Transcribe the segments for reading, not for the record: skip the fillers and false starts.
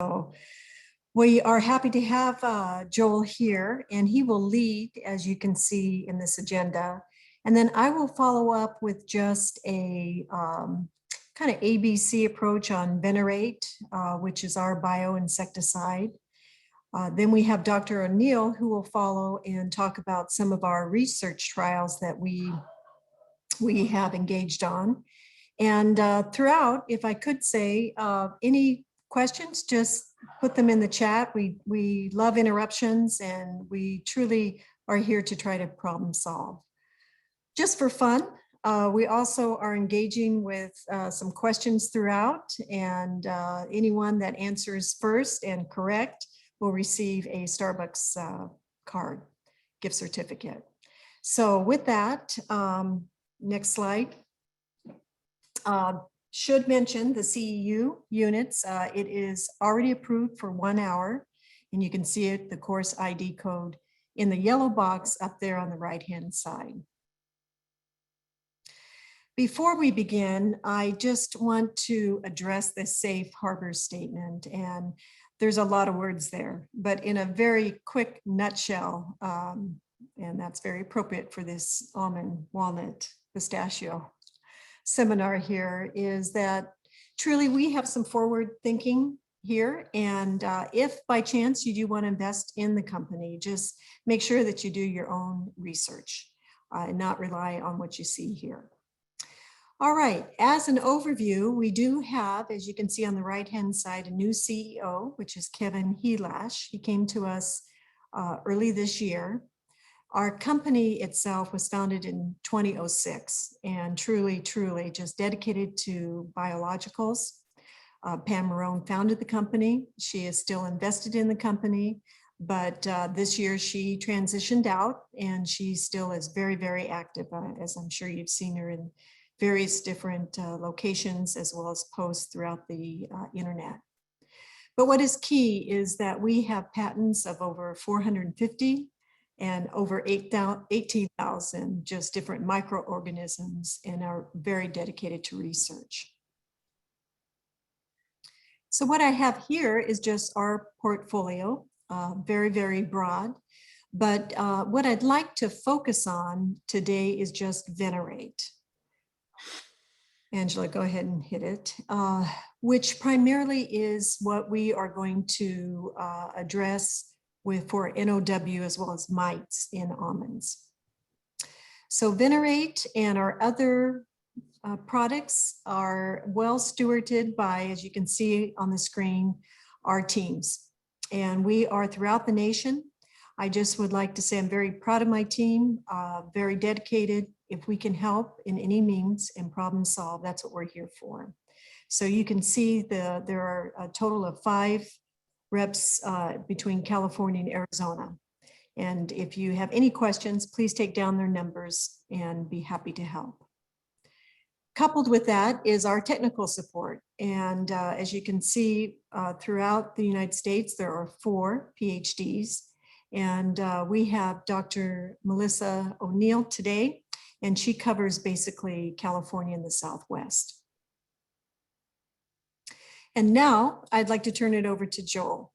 So we are happy to have Joel here, and he will lead, as you can see in this agenda. And then I will follow up with just a kind of ABC approach on Venerate, which is our bioinsecticide. Then we have Dr. O'Neill, who will follow and talk about some of our research trials that we have engaged on. And throughout, if I could say, any questions, just put them in the chat. We love interruptions, and we truly are here to try to problem solve. Just for fun, we also are engaging with some questions throughout, and anyone that answers first and correct will receive a Starbucks card, gift certificate. So with that, next slide. Should mention the CEU units. It is already approved for 1 hour, and you can see it, the course ID code in the yellow box up there on the right-hand side. Before we begin, I just want to address the safe harbor statement, and there's a lot of words there, but in a very quick nutshell, and that's very appropriate for this almond, walnut, pistachio seminar here, is that truly we have some forward thinking here. And if by chance you do want to invest in the company, just make sure that you do your own research and not rely on what you see here. All right, as an overview, we do have, as you can see on the right-hand side, a new CEO, which is Kevin Helash. He came to us early this year. Our company itself was founded in 2006 and truly just dedicated to biologicals. Pam Marone founded the company. She is still invested in the company, but this year she transitioned out, and she still is very active, as I'm sure you've seen her in various different locations as well as posts throughout the internet. But what is key is that we have patents of over 450 and over 18,000 just different microorganisms, and are very dedicated to research. So what I have here is just our portfolio, very broad. But what I'd like to focus on today is just Venerate. Angela, go ahead and hit it, which primarily is what we are going to address for NOW as well as mites in almonds. So Venerate and our other products are well stewarded by, as you can see on the screen, our teams. And we are throughout the nation. I just would like to say I'm very proud of my team, very dedicated. If we can help in any means and problem solve, that's what we're here for. So you can see there are a total of 5 reps between California and Arizona. And if you have any questions, please take down their numbers and be happy to help. Coupled with that is our technical support. And as you can see throughout the United States, there are 4 PhDs. And we have Dr. Melissa O'Neill today, and she covers basically California and the Southwest. And now I'd like to turn it over to Joel.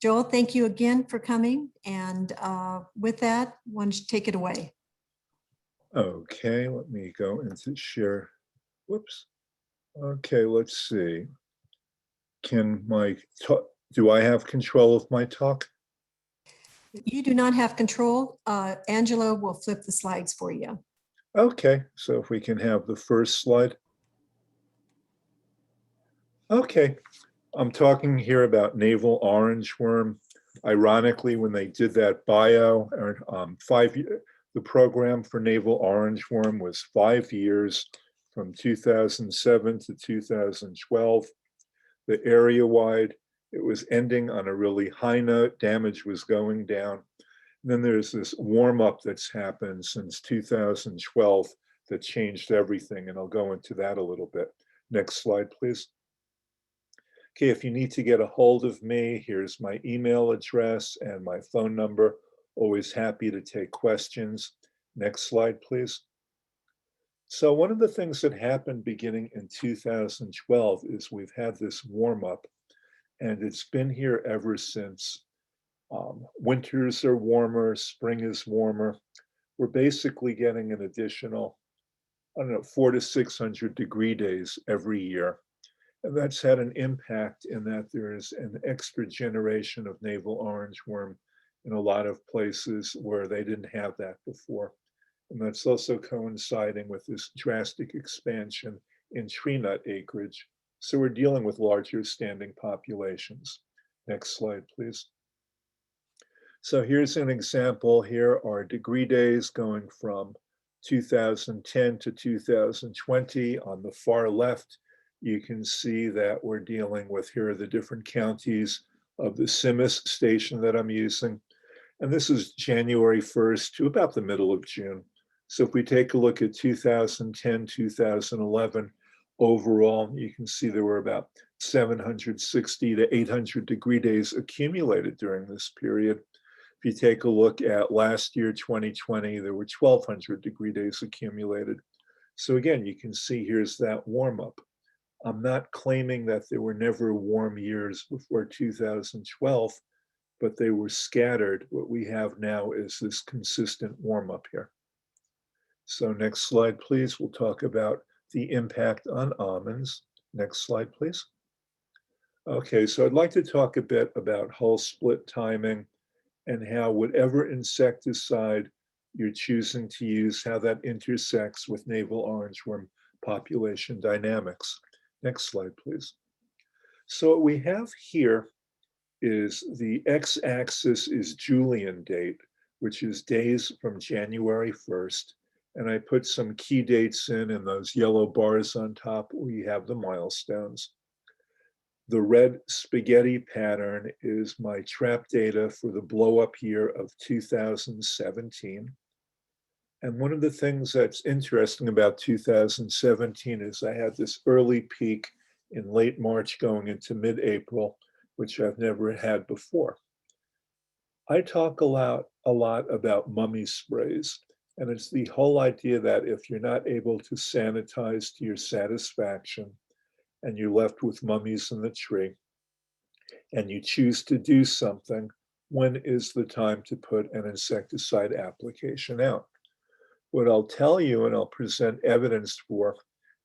Joel, thank you again for coming. And with that, why don't you take it away? Okay, let me go into share. Whoops. Okay, let's see. Can my talk, do I have control of my talk? You do not have control. Angela will flip the slides for you. Okay, so if we can have the first slide. Okay, I'm talking here about navel orangeworm. Ironically, when they did that the program for navel orangeworm was 5 years from 2007 to 2012. The area-wide, it was ending on a really high note, damage was going down. And then there's this warm-up that's happened since 2012 that changed everything, and I'll go into that a little bit. Next slide, please. Okay, if you need to get a hold of me, here's my email address and my phone number. Always happy to take questions. Next slide, please. So one of the things that happened beginning in 2012 is we've had this warm up, and it's been here ever since. Winters are warmer, spring is warmer. We're basically getting an additional, I don't know, 400 to 600 degree days every year. And that's had an impact in that there is an extra generation of navel orangeworm in a lot of places where they didn't have that before. And that's also coinciding with this drastic expansion in tree nut acreage. So we're dealing with larger standing populations. Next slide, please. So here's an example. Here are degree days going from 2010 to 2020. On the far left, you can see that we're dealing with, here are the different counties of the CIMIS station that I'm using. And this is January 1st to about the middle of June. So if we take a look at 2010, 2011, overall, you can see there were about 760 to 800 degree days accumulated during this period. If you take a look at last year, 2020, there were 1,200 degree days accumulated. So again, you can see here's that warm up. I'm not claiming that there were never warm years before 2012, but they were scattered. What we have now is this consistent warm up here. So next slide, please. We'll talk about the impact on almonds. Next slide, please. Okay, so I'd like to talk a bit about hull split timing and how whatever insecticide you're choosing to use, how that intersects with navel orangeworm population dynamics. Next slide, please. So what we have here is the x-axis is Julian date, which is days from January 1st. And I put some key dates in those yellow bars on top, we have the milestones. The red spaghetti pattern is my trap data for the blow up year of 2017. And one of the things that's interesting about 2017 is I had this early peak in late March going into mid-April, which I've never had before. I talk a lot about mummy sprays, and it's the whole idea that if you're not able to sanitize to your satisfaction, and you're left with mummies in the tree, and you choose to do something, when is the time to put an insecticide application out? What I'll tell you, and I'll present evidence for,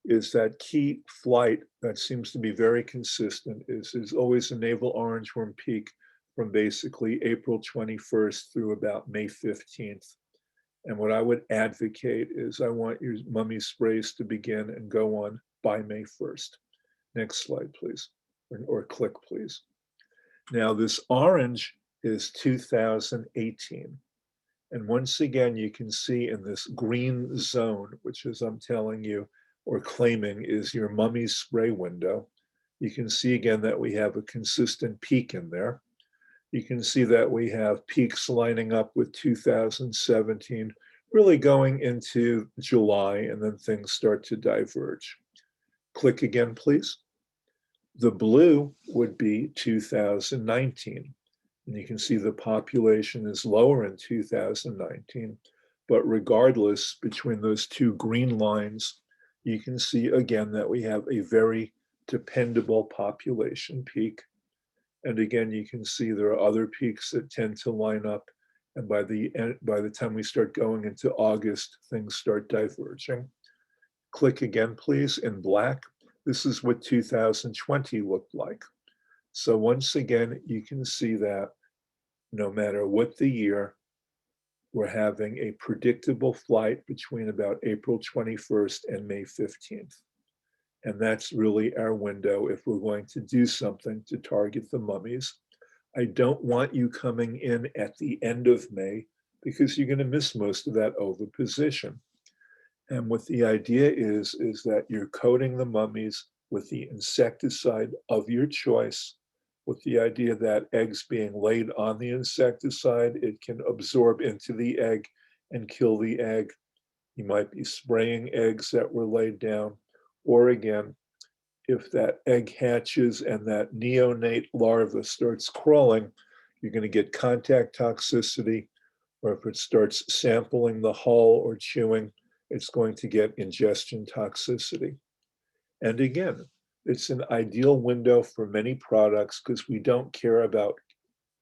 is that key flight that seems to be very consistent is always a navel orangeworm peak from basically April 21st through about May 15th. And what I would advocate is I want your mummy sprays to begin and go on by May 1st. Next slide, please, or click, please. Now this orange is 2018. And once again, you can see in this green zone, which is I'm telling you or claiming is your mummy spray window, you can see again that we have a consistent peak in there. You can see that we have peaks lining up with 2017, really going into July, and then things start to diverge. Click again, please. The blue would be 2019. And you can see the population is lower in 2019. But regardless, between those two green lines, you can see again that we have a very dependable population peak. And again, you can see there are other peaks that tend to line up. And by the time we start going into August, things start diverging. Click again, please, in black. This is what 2020 looked like. So once again, you can see that no matter what the year, we're having a predictable flight between about April 21st and May 15th. And that's really our window if we're going to do something to target the mummies. I don't want you coming in at the end of May because you're going to miss most of that oviposition. And what the idea is that you're coating the mummies with the insecticide of your choice, with the idea that eggs being laid on the insecticide, it can absorb into the egg and kill the egg. You might be spraying eggs that were laid down, or again, if that egg hatches and that neonate larva starts crawling, you're going to get contact toxicity, or if it starts sampling the hull or chewing, it's going to get ingestion toxicity. And again, It's an ideal window for many products because we don't care about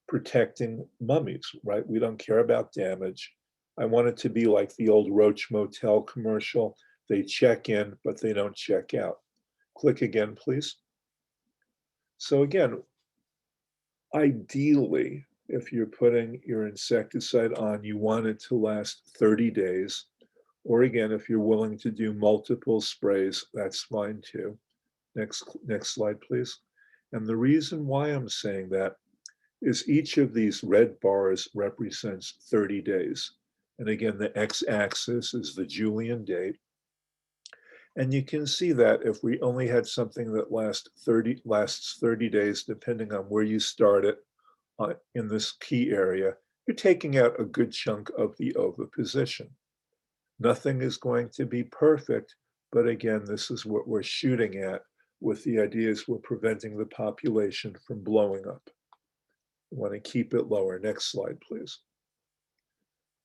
protecting mummies, right? We don't care about damage. I want it to be like the old Roach Motel commercial. They check in, but they don't check out. Click again, please. So again, ideally, if you're putting your insecticide on, you want it to last 30 days. Or again, if you're willing to do multiple sprays, that's fine too. Next slide, please. And the reason why I'm saying that is each of these red bars represents 30 days. And again, the x-axis is the Julian date. And you can see that if we only had something that lasts 30 days, depending on where you start it in this key area, you're taking out a good chunk of the oviposition. Nothing is going to be perfect, but again, this is what we're shooting at with the ideas we're preventing the population from blowing up. We want to keep it lower. Next slide, please.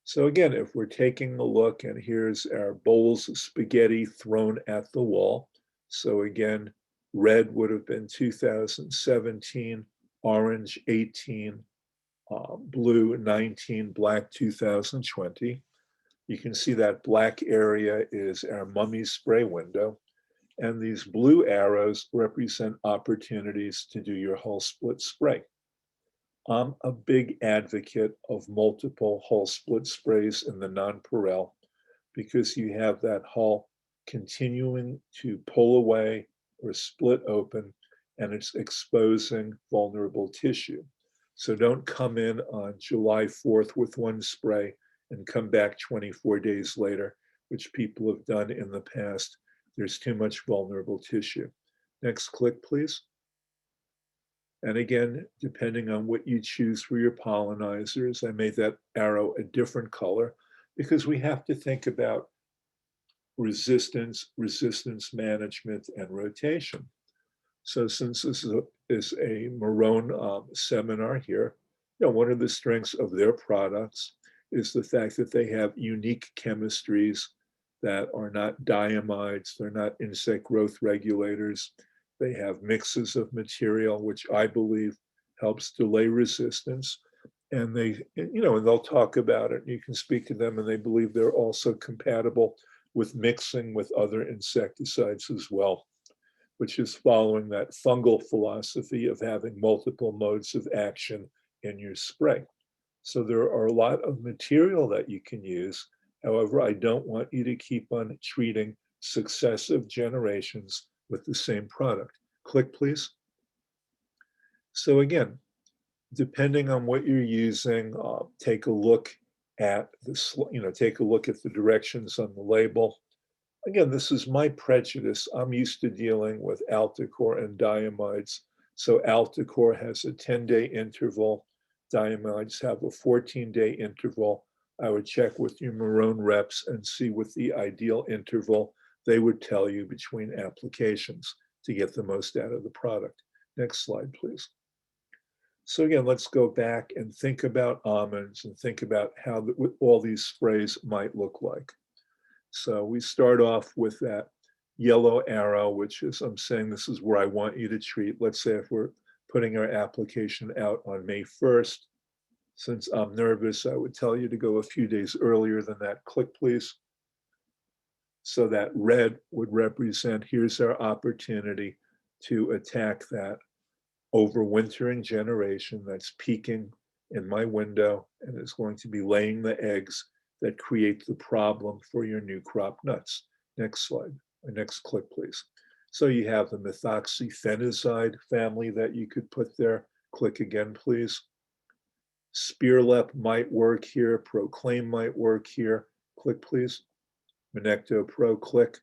So again, if we're taking a look, and here's our bowls of spaghetti thrown at the wall. So again, red would have been 2017, orange 18, blue 19, black 2020. You can see that black area is our mummy spray window. And these blue arrows represent opportunities to do your hull split spray. I'm a big advocate of multiple hull split sprays in the nonpareil because you have that hull continuing to pull away or split open, and it's exposing vulnerable tissue. So don't come in on July 4th with one spray and come back 24 days later, which people have done in the past. There's too much vulnerable tissue. Next click, please. And again, depending on what you choose for your pollinizers, I made that arrow a different color because we have to think about resistance management, and rotation. So since this is a Marone seminar here, one of the strengths of their products is the fact that they have unique chemistries that are not diamides, they're not insect growth regulators. They have mixes of material, which I believe helps delay resistance. And they, and they'll talk about it. You can speak to them, and they believe they're also compatible with mixing with other insecticides as well, which is following that fungal philosophy of having multiple modes of action in your spray. So there are a lot of material that you can use. However, I don't want you to keep on treating successive generations with the same product. Click, please. So again, depending on what you're using, take a look at this, take a look at the directions on the label. Again, this is my prejudice. I'm used to dealing with Altacor and diamides. So Altacor has a 10-day interval. Diamides have a 14-day interval. I would check with your Marone reps and see what the ideal interval they would tell you between applications to get the most out of the product. Next slide, please. So again, let's go back and think about almonds and think about how all these sprays might look like. So we start off with that yellow arrow, which is, I'm saying this is where I want you to treat. Let's say if we're putting our application out on May 1st, since I'm nervous, I would tell you to go a few days earlier than that. Click, please. So that red would represent, here's our opportunity to attack that overwintering generation that's peaking in my window and is going to be laying the eggs that create the problem for your new crop nuts. Next slide, or next click, please. So you have the methoxyphenazide family that you could put there. Click again, please. Spearlep might work here. Proclaim might work here. Click, please. Minecto Pro, click.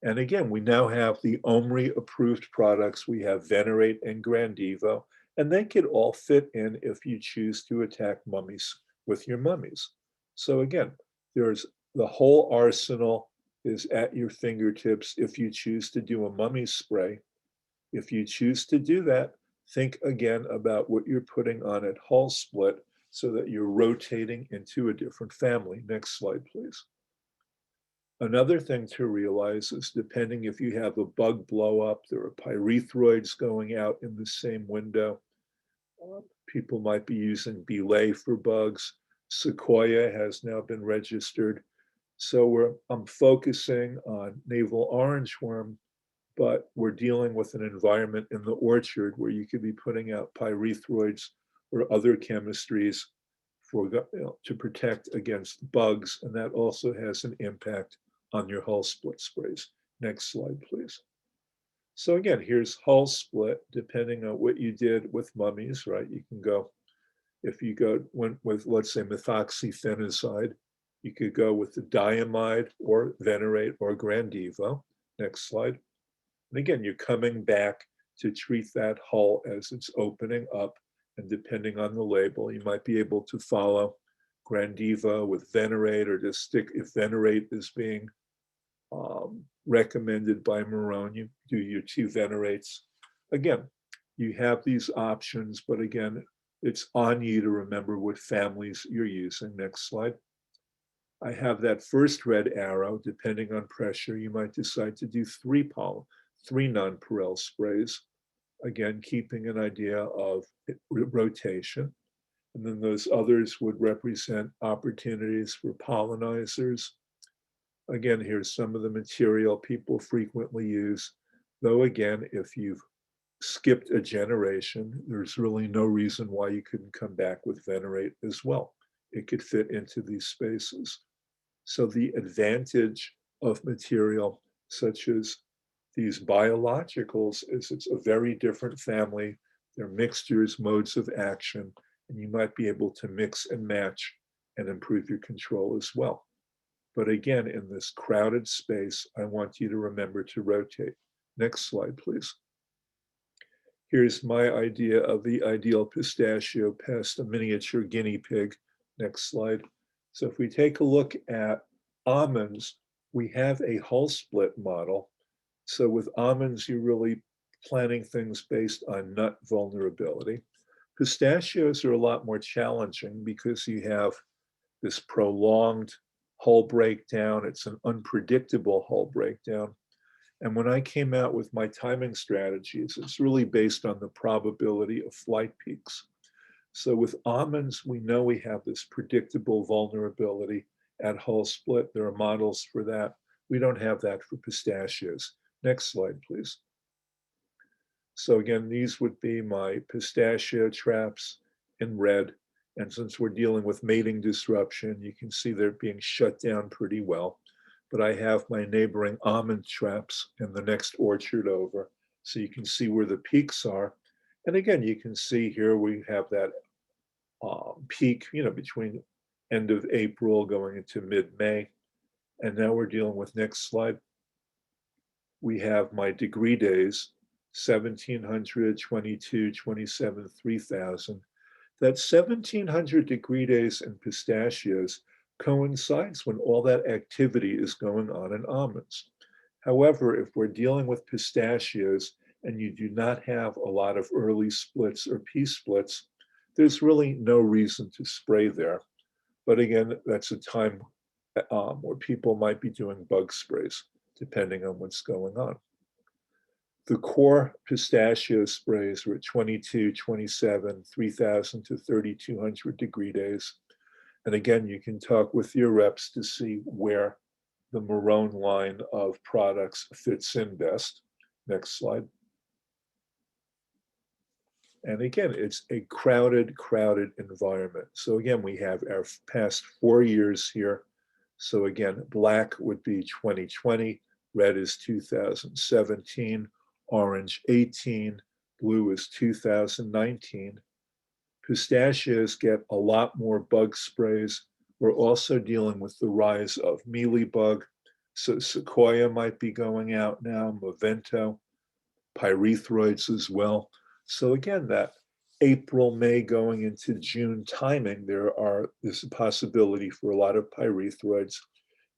And again, we now have the OMRI approved products. We have Venerate and Grandivo, and they could all fit in if you choose to attack mummies with your mummies. So again, there's the whole arsenal is at your fingertips if you choose to do a mummy spray. If you choose to do that, think again about what you're putting on at hull split so that you're rotating into a different family. Next slide, please. Another thing to realize is depending if you have a bug blow up, there are pyrethroids going out in the same window. People might be using belay for bugs. Sequoia has now been registered. So I'm focusing on navel orangeworm, but we're dealing with an environment in the orchard where you could be putting out pyrethroids or other chemistries for to protect against bugs, and that also has an impact on your hull split sprays. Next slide, please. So again, here's hull split, depending on what you did with mummies, right? You can go, if you went with, let's say, methoxyphenazide, you could go with the diamide or venerate or grandiva. Next slide. And again, you're coming back to treat that hull as it's opening up. And depending on the label, you might be able to follow grandiva with venerate, or just stick, if venerate is being recommended by Marone, you do your 2 venerates. Again, you have these options, but again, it's on you to remember what families you're using. Next slide. I have that first red arrow. Depending on pressure, you might decide to do 3 nonpareil sprays. Again, keeping an idea of rotation. And then those others would represent opportunities for pollinizers. Again, here's some of the material people frequently use. Though again, if you've skipped a generation, there's really no reason why you couldn't come back with venerate as well. It could fit into these spaces. So the advantage of material such as these biologicals is it's a very different family. They're mixtures, modes of action, and you might be able to mix and match and improve your control as well. But again, in this crowded space, I want you to remember to rotate. Next slide, please. Here's my idea of the ideal pistachio pest, a miniature guinea pig. Next slide. So if we take a look at almonds, we have a hull split model. So with almonds, you're really planning things based on nut vulnerability. Pistachios are a lot more challenging because you have this prolonged hull breakdown. It's an unpredictable hull breakdown. And when I came out with my timing strategies, it's really based on the probability of flight peaks. So with almonds, we know we have this predictable vulnerability at hull split. There are models for that. We don't have that for pistachios. Next slide, please. So again, these would be my pistachio traps in red. And since we're dealing with mating disruption, you can see they're being shut down pretty well. But I have my neighboring almond traps in the next orchard over. So you can see where the peaks are. And again, you can see here we have that peak, between end of April going into mid-May. And now we're dealing with, next slide. We have my degree days, 1700, 22, 27, 3000. That 1700 degree days in pistachios coincides when all that activity is going on in almonds. However, if we're dealing with pistachios and you do not have a lot of early splits or P-splits, there's really no reason to spray there. But again, that's a time where people might be doing bug sprays, depending on what's going on. The core pistachio sprays were 22, 27, 3000 to 3200 degree days. And again, you can talk with your reps to see where the Marone line of products fits in best. Next slide. And again, it's a crowded environment. So again, we have our past 4 years here. So again, black would be 2020, red is 2017, orange 18, blue is 2019. Pistachios get a lot more bug sprays. We're also dealing with the rise of mealybug. So sequoia might be going out now, movento, pyrethroids as well. So again, that April, May going into June timing, there's a possibility for a lot of pyrethroids,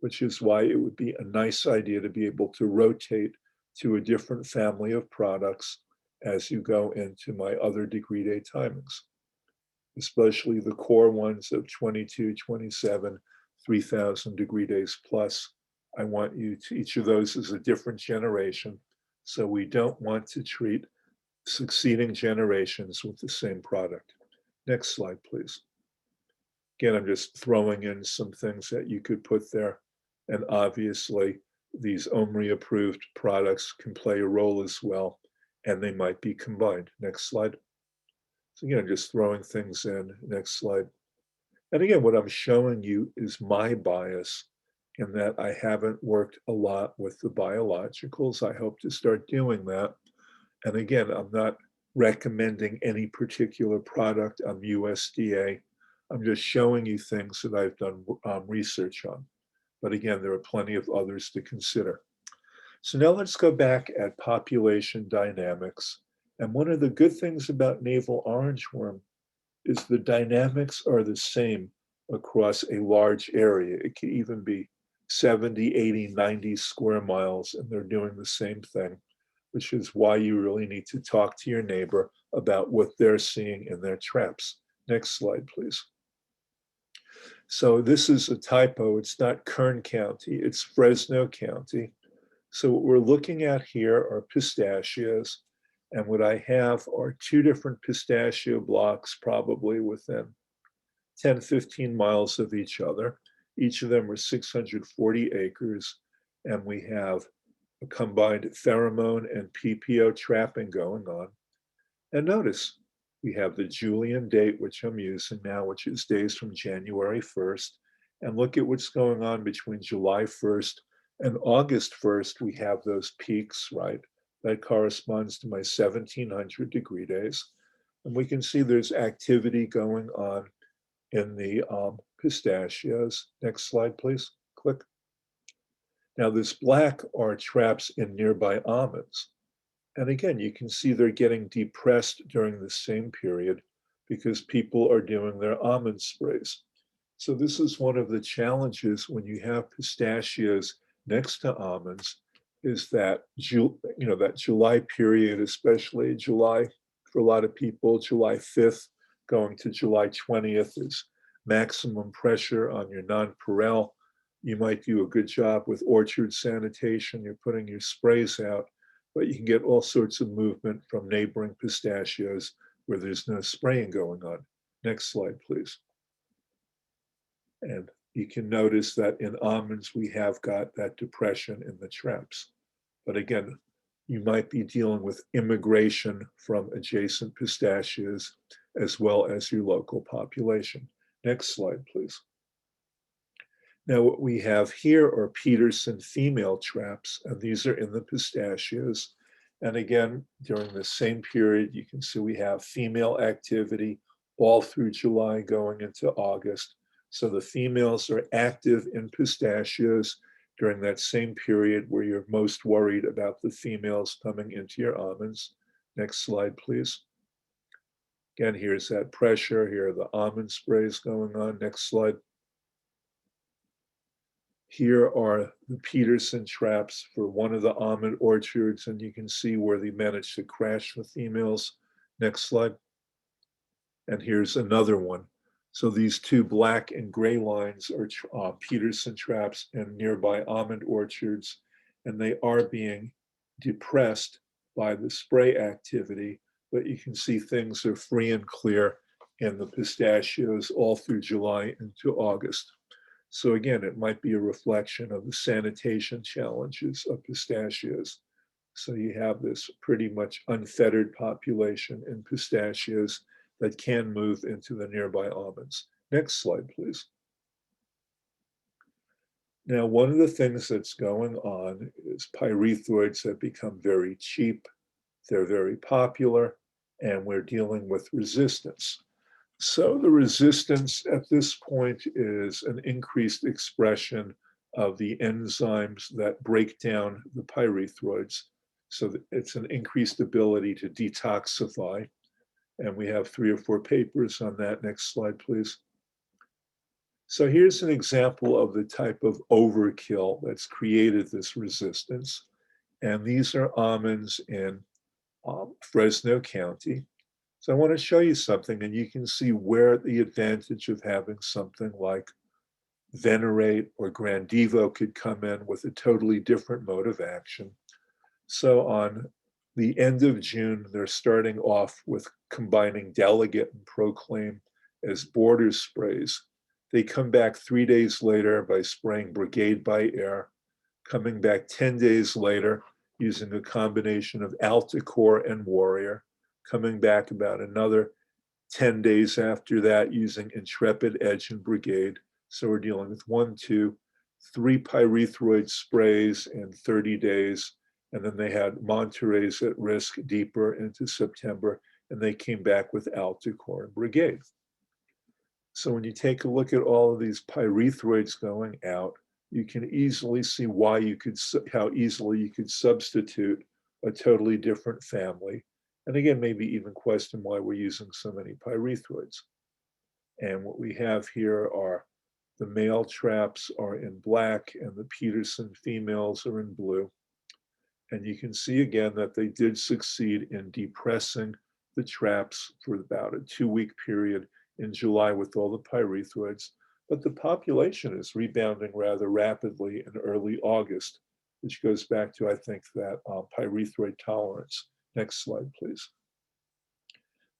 which is why it would be a nice idea to be able to rotate to a different family of products as you go into my other degree day timings, especially the core ones of 22, 27, 3000 degree days plus. I want you to, each of those is a different generation. So we don't want to treat succeeding generations with the same product. Next slide, please. Again, I'm just throwing in some things that you could put there. And obviously, these OMRI approved products can play a role as well, and they might be combined. Next slide. So again, I'm just throwing things in. Next slide. And again, what I'm showing you is my bias in that I haven't worked a lot with the biologicals. I hope to start doing that. And again, I'm not recommending any particular product. I'm USDA. I'm just showing you things that I've done research on. But again, there are plenty of others to consider. So now let's go back at population dynamics. And one of the good things about navel orangeworm is the dynamics are the same across a large area. It can even be 70, 80, 90 square miles, and they're doing the same thing, which is why you really need to talk to your neighbor about what they're seeing in their traps. Next slide, please. So this is a typo. It's not Kern County, it's Fresno County. So what we're looking at here are pistachios. And what I have are two different pistachio blocks, probably within 10, 15 miles of each other. Each of them are 640 acres. And we have a combined pheromone and PPO trapping going on. And notice, we have the Julian date, which I'm using now, which is days from January 1st. And look at what's going on between July 1st and August 1st. We have those peaks, right? That corresponds to my 1700 degree days. And we can see there's activity going on in the pistachios. Next slide, please. Click. Now, this black are traps in nearby almonds. And again, you can see they're getting depressed during the same period because people are doing their almond sprays. So this is one of the challenges when you have pistachios next to almonds, is that that July period, especially July for a lot of people, July 5th going to July 20th is maximum pressure on your nonpareil. You might do a good job with orchard sanitation. You're putting your sprays out, but you can get all sorts of movement from neighboring pistachios where there's no spraying going on. Next slide, please. And you can notice that in almonds, we have got that depression in the traps. But again, you might be dealing with immigration from adjacent pistachios as well as your local population. Next slide, please. Now, what we have here are Peterson female traps, and these are in the pistachios. And again, during the same period, you can see we have female activity all through July going into August. So the females are active in pistachios during that same period where you're most worried about the females coming into your almonds. Next slide, please. Again, here's that pressure. Here are the almond sprays going on. Next slide. Here are the Peterson traps for one of the almond orchards, and you can see where they managed to crash the females. Next slide. And here's another one. So these two black and gray lines are Peterson traps in nearby almond orchards, and they are being depressed by the spray activity, but you can see things are free and clear in the pistachios all through July into August. So again, it might be a reflection of the sanitation challenges of pistachios. So you have this pretty much unfettered population in pistachios that can move into the nearby almonds. Next slide, please. Now, one of the things that's going on is pyrethroids have become very cheap. They're very popular, and we're dealing with resistance. So the resistance at this point is an increased expression of the enzymes that break down the pyrethroids. So it's an increased ability to detoxify. And we have 3 or 4 papers on that. Next slide, please. So here's an example of the type of overkill that's created this resistance. And these are almonds in Fresno County. So I want to show you something, and you can see where the advantage of having something like Venerate or Grandivo could come in with a totally different mode of action. So on the end of June, they're starting off with combining Delegate and Proclaim as border sprays. They come back 3 days later by spraying Brigade by Air, coming back 10 days later using a combination of Alticore and Warrior, coming back about another 10 days after that using Intrepid, Edge, and Brigade. So we're dealing with 1, 2, 3 pyrethroid sprays in 30 days. And then they had Monterey's at risk deeper into September, and they came back with Alticore and Brigade. So when you take a look at all of these pyrethroids going out, you can easily see why you could, how easily you could substitute a totally different family. And again, maybe even question why we're using so many pyrethroids. And what we have here are the male traps are in black and the Peterson females are in blue. And you can see again that they did succeed in depressing the traps for about a 2-week period in July with all the pyrethroids. But the population is rebounding rather rapidly in early August, which goes back to, I think, that pyrethroid tolerance. Next slide, please.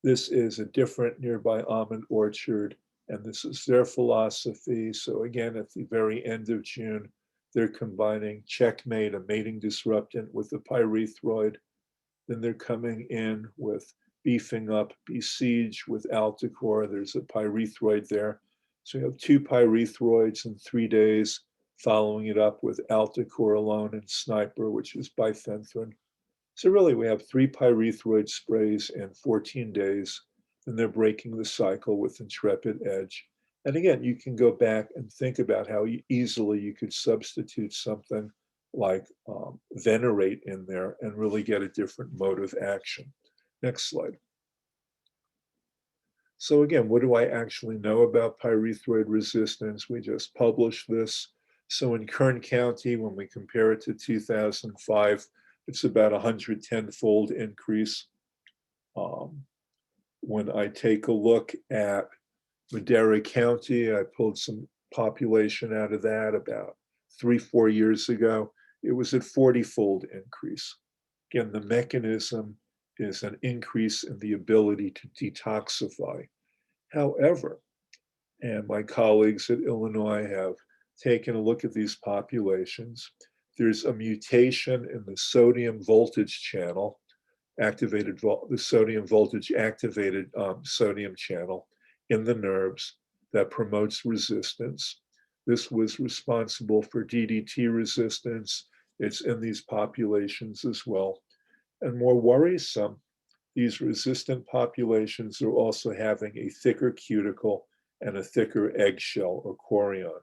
This is a different nearby almond orchard, and this is their philosophy. So again, at the very end of June, they're combining Checkmate, a mating disruptant, with the pyrethroid. Then they're coming in with beefing up Besiege with Alticore. There's a pyrethroid there. So you have 2 pyrethroids in 3 days, following it up with Alticore alone and Sniper, which is bifenthrin. So really we have 3 pyrethroid sprays in 14 days, and they're breaking the cycle with Intrepid, Edge. And again, you can go back and think about how easily you could substitute something like Venerate in there and really get a different mode of action. Next slide. So again, what do I actually know about pyrethroid resistance? We just published this. So in Kern County, when we compare it to 2005, it's about a 110-fold increase. When I take a look at Madera County, I pulled some population out of that about 3-4 years ago. It was at 40-fold increase. Again, the mechanism is an increase in the ability to detoxify. However, and my colleagues at Illinois have taken a look at these populations, there's a mutation in the sodium voltage channel, the sodium voltage activated sodium channel in the nerves that promotes resistance. This was responsible for DDT resistance. It's in these populations as well. And more worrisome, these resistant populations are also having a thicker cuticle and a thicker eggshell or chorion.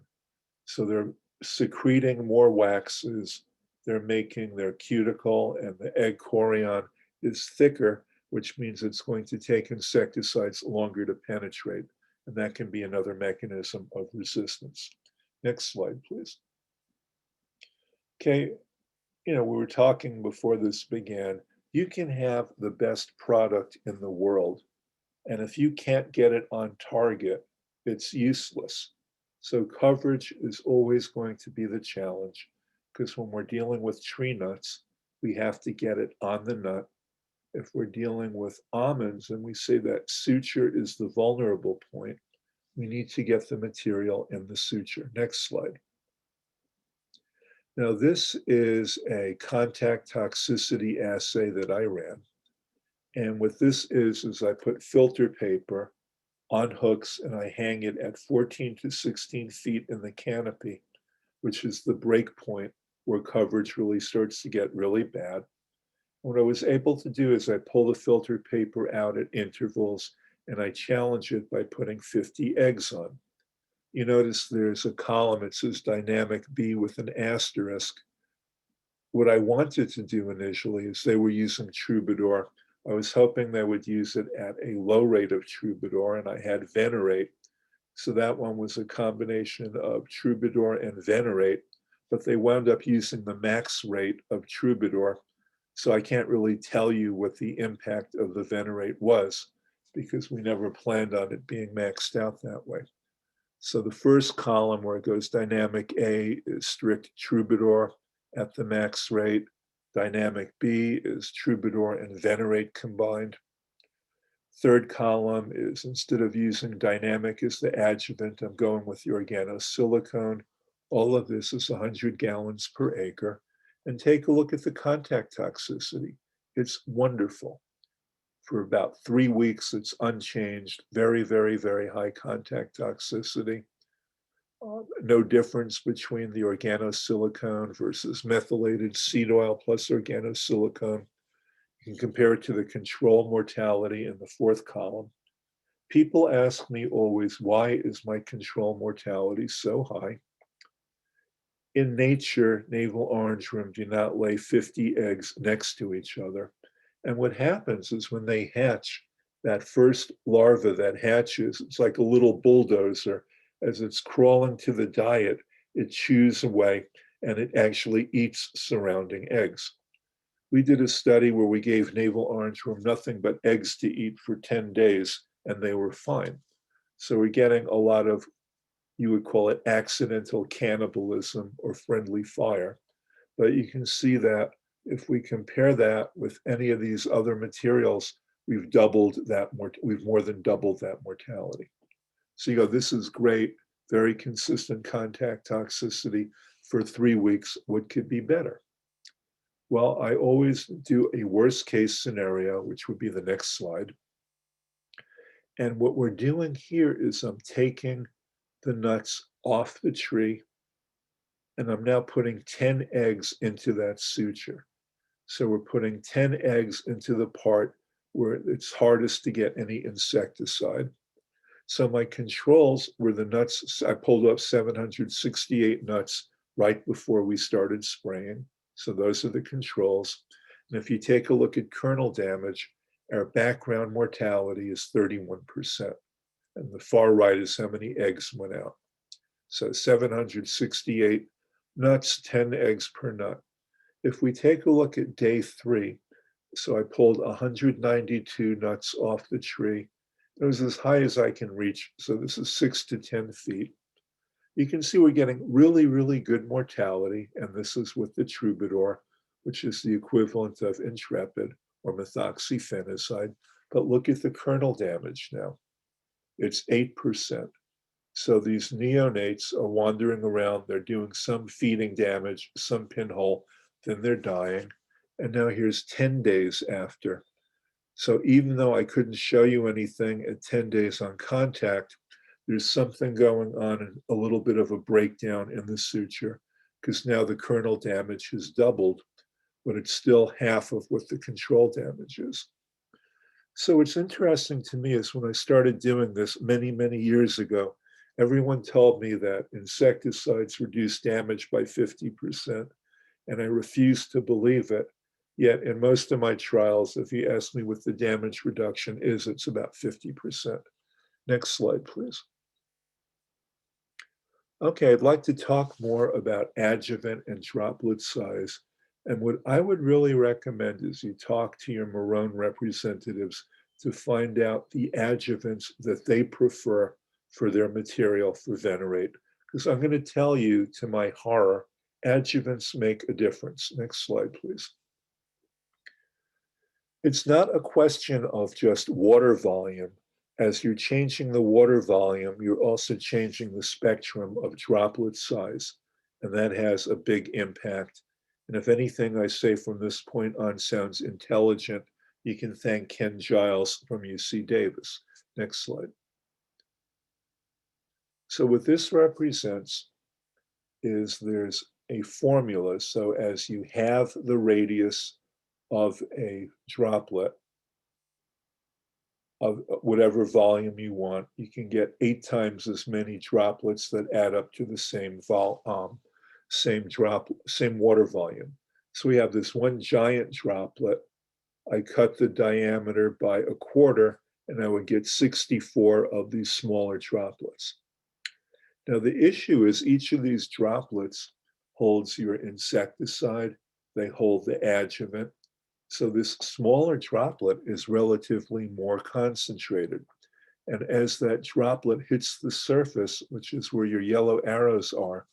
So they're secreting more waxes, they're making their cuticle and the egg chorion is thicker, which means it's going to take insecticides longer to penetrate. And that can be another mechanism of resistance. Next slide, please. Okay, we were talking before this began, you can have the best product in the world. And if you can't get it on target, it's useless. So coverage is always going to be the challenge, because when we're dealing with tree nuts, we have to get it on the nut. If we're dealing with almonds and we say that suture is the vulnerable point, we need to get the material in the suture. Next slide. Now, this is a contact toxicity assay that I ran. And what this is I put filter paper on hooks and I hang it at 14 to 16 feet in the canopy, which is the break point where coverage really starts to get really bad. What I was able to do is I pull the filter paper out at intervals and I challenge it by putting 50 eggs on. You notice there's a column, it says dynamic B with an asterisk. What I wanted to do initially is they were using Troubadour. I was hoping they would use it at a low rate of Troubadour, and I had Venerate. So that one was a combination of Troubadour and Venerate, but they wound up using the max rate of Troubadour. So I can't really tell you what the impact of the Venerate was because we never planned on it being maxed out that way. So the first column where it goes dynamic A is strict troubadour at the max rate. Dynamic B is troubadour and venerate combined. Third column is, instead of using dynamic as the adjuvant, I'm going with the organosilicone. All of this is 100 gallons per acre. And take a look at the contact toxicity. It's wonderful. For about 3 weeks, it's unchanged, very, very, very high contact toxicity. No difference between the organosilicone versus methylated seed oil plus organosilicone. You can compare it to the control mortality in the fourth column. People ask me always, why is my control mortality so high? In nature, navel orangeworm do not lay 50 eggs next to each other. And what happens is when they hatch, that first larva that hatches, it's like a little bulldozer. As it's crawling to the diet, it chews away and it actually eats surrounding eggs. We did a study where we gave navel orangeworm nothing but eggs to eat for 10 days, and they were fine. So we're getting a lot of, you would call it accidental cannibalism or friendly fire. But you can see that if we compare that with any of these other materials, we've more than doubled that mortality. So you go, this is great, very consistent contact toxicity for 3 weeks. What could be better? Well, I always do a worst case scenario, which would be the next slide. And what we're doing here is I'm taking the nuts off the tree, and I'm now putting 10 eggs into that suture. So we're putting 10 eggs into the part where it's hardest to get any insecticide. So my controls were the nuts. I pulled up 768 nuts right before we started spraying. So those are the controls. And if you take a look at kernel damage, our background mortality is 31%. And the far right is how many eggs went out. So 768 nuts, 10 eggs per nut. If we take a look at day 3, so I pulled 192 nuts off the tree. It was as high as I can reach. So this is 6 to 10 feet. You can see we're getting really, really good mortality. And this is with the troubadour, which is the equivalent of intrepid or methoxyphenicide. But look at the kernel damage now. It's 8%. So these neonates are wandering around. They're doing some feeding damage, some pinhole, then they're dying. And now here's 10 days after. So even though I couldn't show you anything at 10 days on contact, there's something going on and a little bit of a breakdown in the suture because now the kernel damage has doubled, but it's still half of what the control damage is. So what's interesting to me is when I started doing this many, many years ago, everyone told me that insecticides reduce damage by 50%, and I refused to believe it. Yet in most of my trials, if you ask me what the damage reduction is, it's about 50%. Next slide, please. Okay, I'd like to talk more about adjuvant and droplet size. And what I would really recommend is you talk to your Marone representatives to find out the adjuvants that they prefer for their material for venerate. Because I'm going to tell you, to my horror, adjuvants make a difference. Next slide, please. It's not a question of just water volume. As you're changing the water volume, you're also changing the spectrum of droplet size, and that has a big impact. And if anything I say from this point on sounds intelligent, you can thank Ken Giles from UC Davis. Next slide. So what this represents is there's a formula. So as you have the radius of a droplet, of whatever volume you want, you can get 8 times as many droplets that add up to the same water volume. So we have this one giant droplet. I cut the diameter by a quarter, and I would get 64 of these smaller droplets. Now the issue is each of these droplets holds your insecticide, they hold the adjuvant. So this smaller droplet is relatively more concentrated. And as that droplet hits the surface, which is where your yellow arrows are,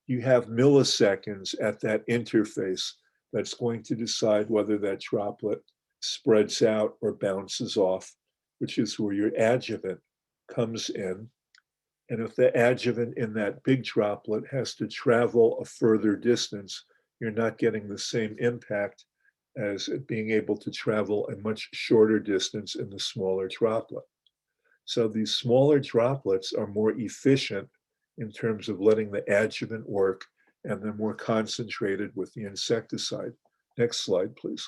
you have milliseconds at that interface that's going to decide whether that droplet spreads out or bounces off, which is where your adjuvant comes in. And if the adjuvant in that big droplet has to travel a further distance, you're not getting the same impact as it being able to travel a much shorter distance in the smaller droplet. So these smaller droplets are more efficient in terms of letting the adjuvant work, and they're more concentrated with the insecticide. Next slide, please.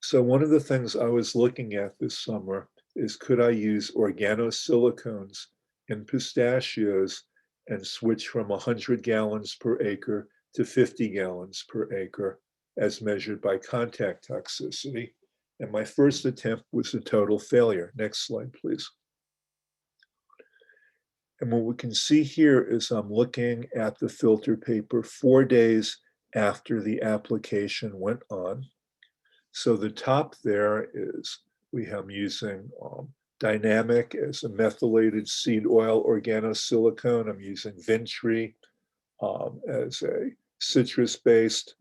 So one of the things I was looking at this summer is, could I use organosilicones in pistachios and switch from 100 gallons per acre to 50 gallons per acre as measured by contact toxicity? And my first attempt was a total failure. Next slide, please. And what we can see here is I'm looking at the filter paper 4 days after the application went on. So the top there is, I'm using dynamic as a methylated seed oil organosilicone. I'm using Ventry as a citrus-based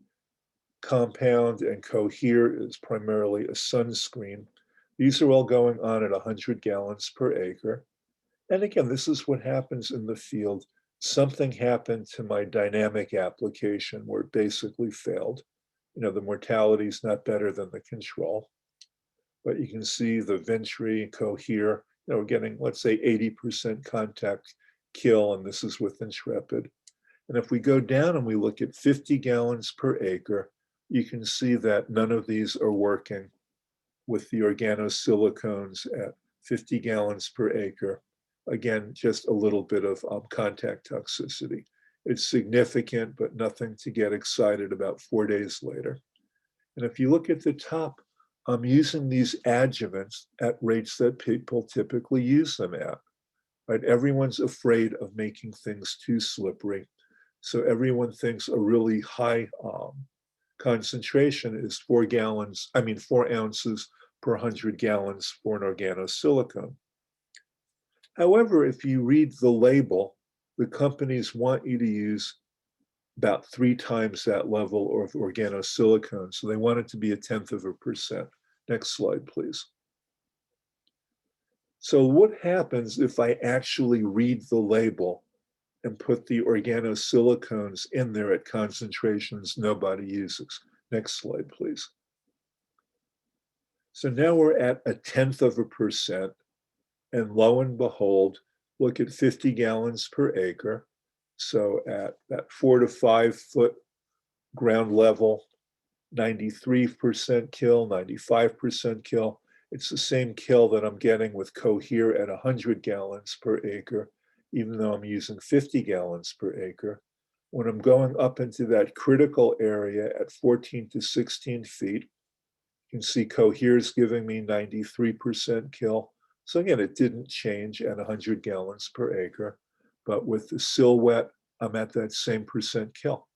compound, and Cohere is primarily a sunscreen. These are all going on at 100 gallons per acre. And again, this is what happens in the field. Something happened to my dynamic application where it basically failed. You know, the mortality is not better than the control. But you can see the Ventry, Cohere, you know, getting, let's say, 80% contact kill, and this is with Intrepid. And if we go down and we look at 50 gallons per acre, you can see that none of these are working with the organosilicones at 50 gallons per acre. Again, just a little bit of contact toxicity. It's significant, but nothing to get excited about 4 days later. And if you look at the top, I'm using these adjuvants at rates that people typically use them at. Right? Everyone's afraid of making things too slippery. So everyone thinks a really high concentration is 4 ounces per 100 gallons for an organosilicone. However, if you read the label, the companies want you to use about 3 times that level of organosilicone. So they want it to be 0.1%. Next slide, please. So what happens if I actually read the label and put the organosilicones in there at concentrations nobody uses? Next slide, please. So now we're at 0.1%, and lo and behold, look at 50 gallons per acre. So at that 4 to 5 foot ground level, 93% kill, 95% kill. It's the same kill that I'm getting with Cohere at 100 gallons per acre, even though I'm using 50 gallons per acre. When I'm going up into that critical area at 14 to 16 feet, you can see Cohere is giving me 93% kill. So again, it didn't change at 100 gallons per acre, but with the silhouette, I'm at that same percent kill.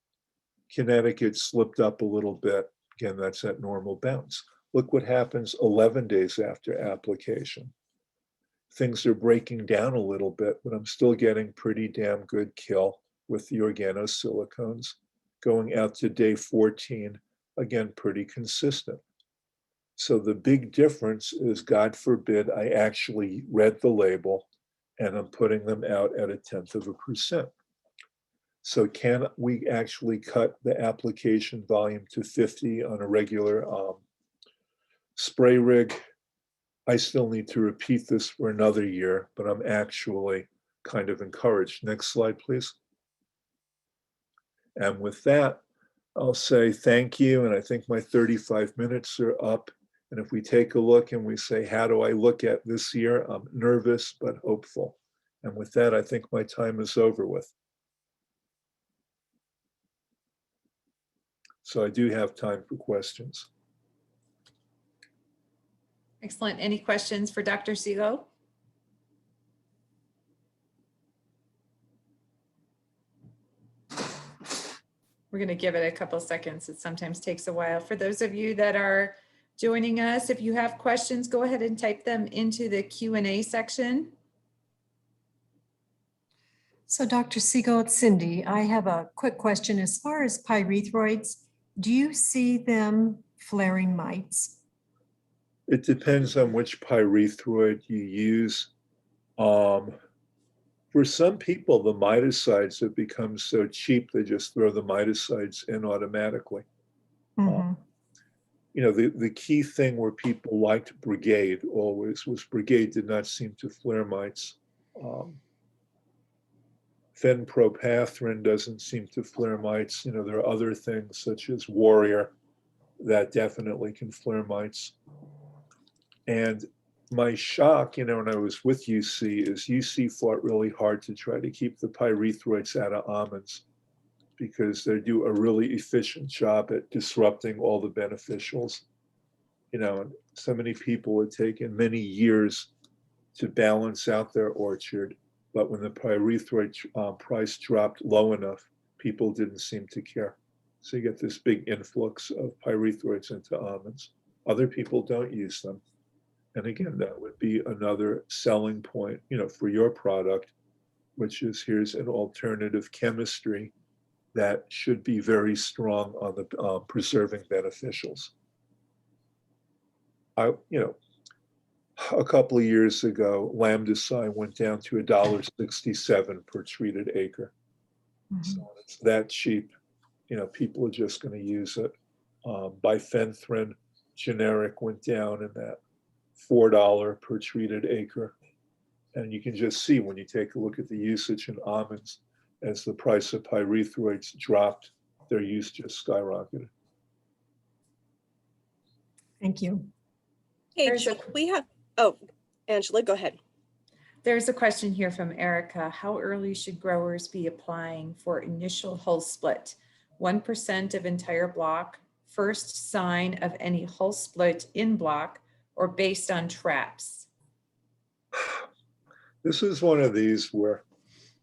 Connecticut slipped up a little bit. Again, that's at normal bounce. Look what happens 11 days after application. Things are breaking down a little bit, but I'm still getting pretty damn good kill with the organosilicones. Going out to day 14, again, pretty consistent. So the big difference is, God forbid, I actually read the label and I'm putting them out at 0.1%. So can we actually cut the application volume to 50 on a regular spray rig? I still need to repeat this for another year, but I'm actually kind of encouraged. Next slide, please. And with that, I'll say thank you. And I think my 35 minutes are up. And if we take a look and we say, how do I look at this year? I'm nervous, but hopeful. And with that, I think my time is over with. So I do have time for questions. Excellent. Any questions for Dr. Siegel? We're going to give it a couple seconds. It sometimes takes a while. For those of you that are joining us. If you have questions, go ahead and type them into the Q&A section. So Dr. Siegel, it's Cindy. I have a quick question. As far as pyrethroids, do you see them flaring mites? It depends on which pyrethroid you use. For some people, the miticides have become so cheap, they just throw the miticides in automatically. Mhm. The key thing where people liked Brigade always was Brigade did not seem to flare mites. Fenpropathrine doesn't seem to flare mites. There are other things such as Warrior that definitely can flare mites. And my shock, when I was with UC, is UC fought really hard to try to keep the pyrethroids out of almonds because they do a really efficient job at disrupting all the beneficials. So many people had taken many years to balance out their orchard, but when the pyrethroid price dropped low enough, people didn't seem to care. So you get this big influx of pyrethroids into almonds. Other people don't use them. And again, that would be another selling point, for your product, which is here's an alternative chemistry that should be very strong on the preserving beneficials. A couple of years ago, lambdacide went down to $1.67 per treated acre. Mhm. So it's that cheap. People are just going to use it. Bifenthrin generic went down in that $4 per treated acre. And you can just see when you take a look at the usage in almonds, as the price of pyrethroids dropped, their use just skyrocketed. Thank you. Hey, There's Chuck, a- Angela, go ahead. There's a question here from Erica. How early should growers be applying for initial hull split? 1% of entire block, first sign of any hull split in block, or based on traps? This is one of these where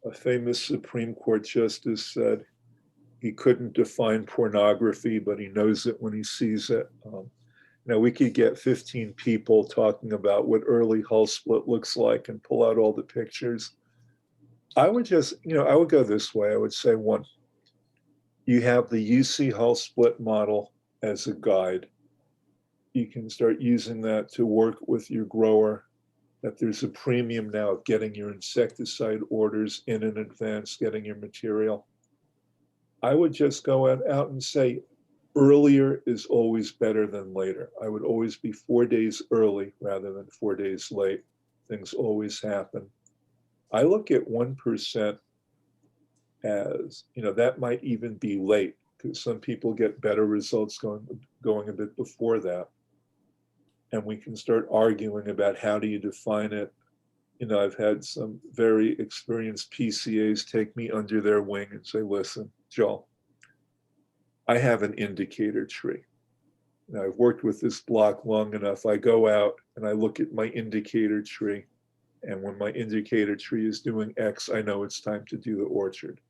a famous Supreme Court justice said he couldn't define pornography, but he knows it when he sees it. We could get 15 people talking about what early hull split looks like and pull out all the pictures. I would just, I would go this way. I would say, one, you have the UC hull split model as a guide. You can start using that to work with your grower, that there's a premium now of getting your insecticide orders in advance, getting your material. I would just go out and say, earlier is always better than later. I would always be 4 days early rather than 4 days late. Things always happen. I look at 1% as, that might even be late because some people get better results going a bit before that. And we can start arguing about how do you define it. I've had some very experienced PCAs take me under their wing and say, listen, Joel, I have an indicator tree. Now, I've worked with this block long enough. I go out and I look at my indicator tree. And when my indicator tree is doing X, I know it's time to do the orchard.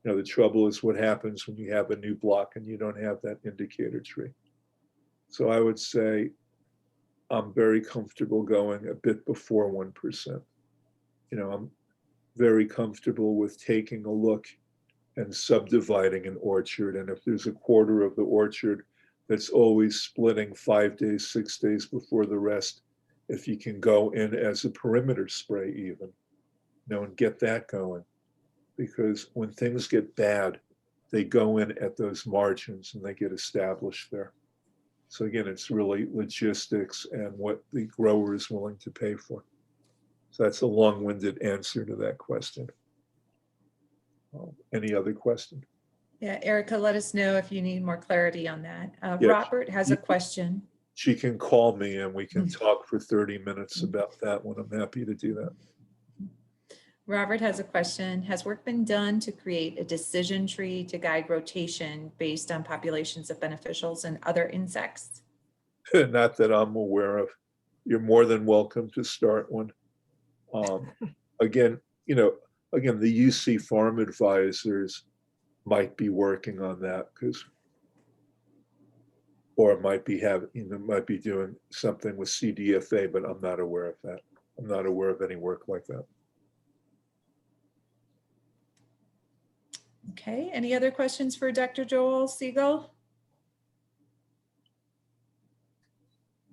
The trouble is what happens when you have a new block and you don't have that indicator tree. So I would say I'm very comfortable going a bit before 1%. I'm very comfortable with taking a look and subdividing an orchard. And if there's a quarter of the orchard that's always splitting 5 days, 6 days before the rest, if you can go in as a perimeter spray even, and get that going. Because when things get bad, they go in at those margins and they get established there. So again, it's really logistics and what the grower is willing to pay for. So that's a long-winded answer to that question. Any other question? Yeah, Erica, let us know if you need more clarity on that. Yeah. Robert has a question. She can call me and we can talk for 30 minutes about that one. I'm happy to do that. Robert has a question. Has work been done to create a decision tree to guide rotation based on populations of beneficials and other insects? Not that I'm aware of. You're more than welcome to start one. Again, the UC farm advisors might be working on that because or it might be might be doing something with CDFA, but I'm not aware of that. I'm not aware of any work like that. Okay, any other questions for Dr. Joel Siegel?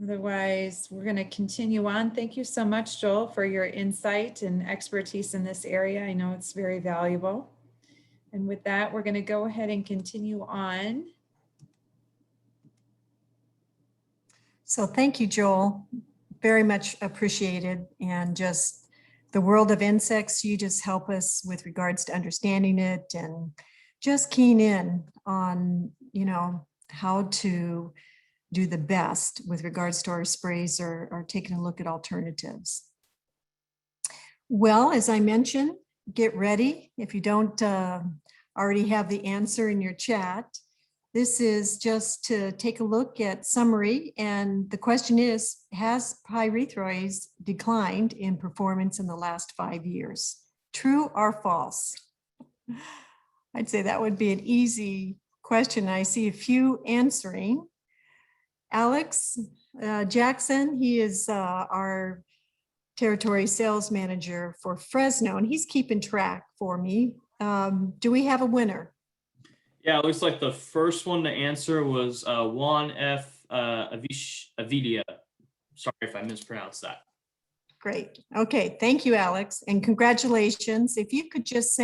Otherwise, we're going to continue on. Thank you so much, Joel, for your insight and expertise in this area. I know it's very valuable. And with that, we're going to go ahead and continue on. So thank you, Joel. Very much appreciated. And just the world of insects, you just help us with regards to understanding it and just keying in on, how to do the best with regards to our sprays or taking a look at alternatives. Well, as I mentioned, get ready. If you don't already have the answer in your chat, this is just to take a look at summary. And the question is, has pyrethroids declined in performance in the last 5 years? True or false? I'd say that would be an easy question. I see a few answering. Alex Jackson, he is our territory sales manager for Fresno, and he's keeping track for me. Do we have a winner? Yeah, it looks like the first one to answer was Juan F. Avidia. Sorry if I mispronounced that. Great. Okay. Thank you, Alex. And congratulations. If you could just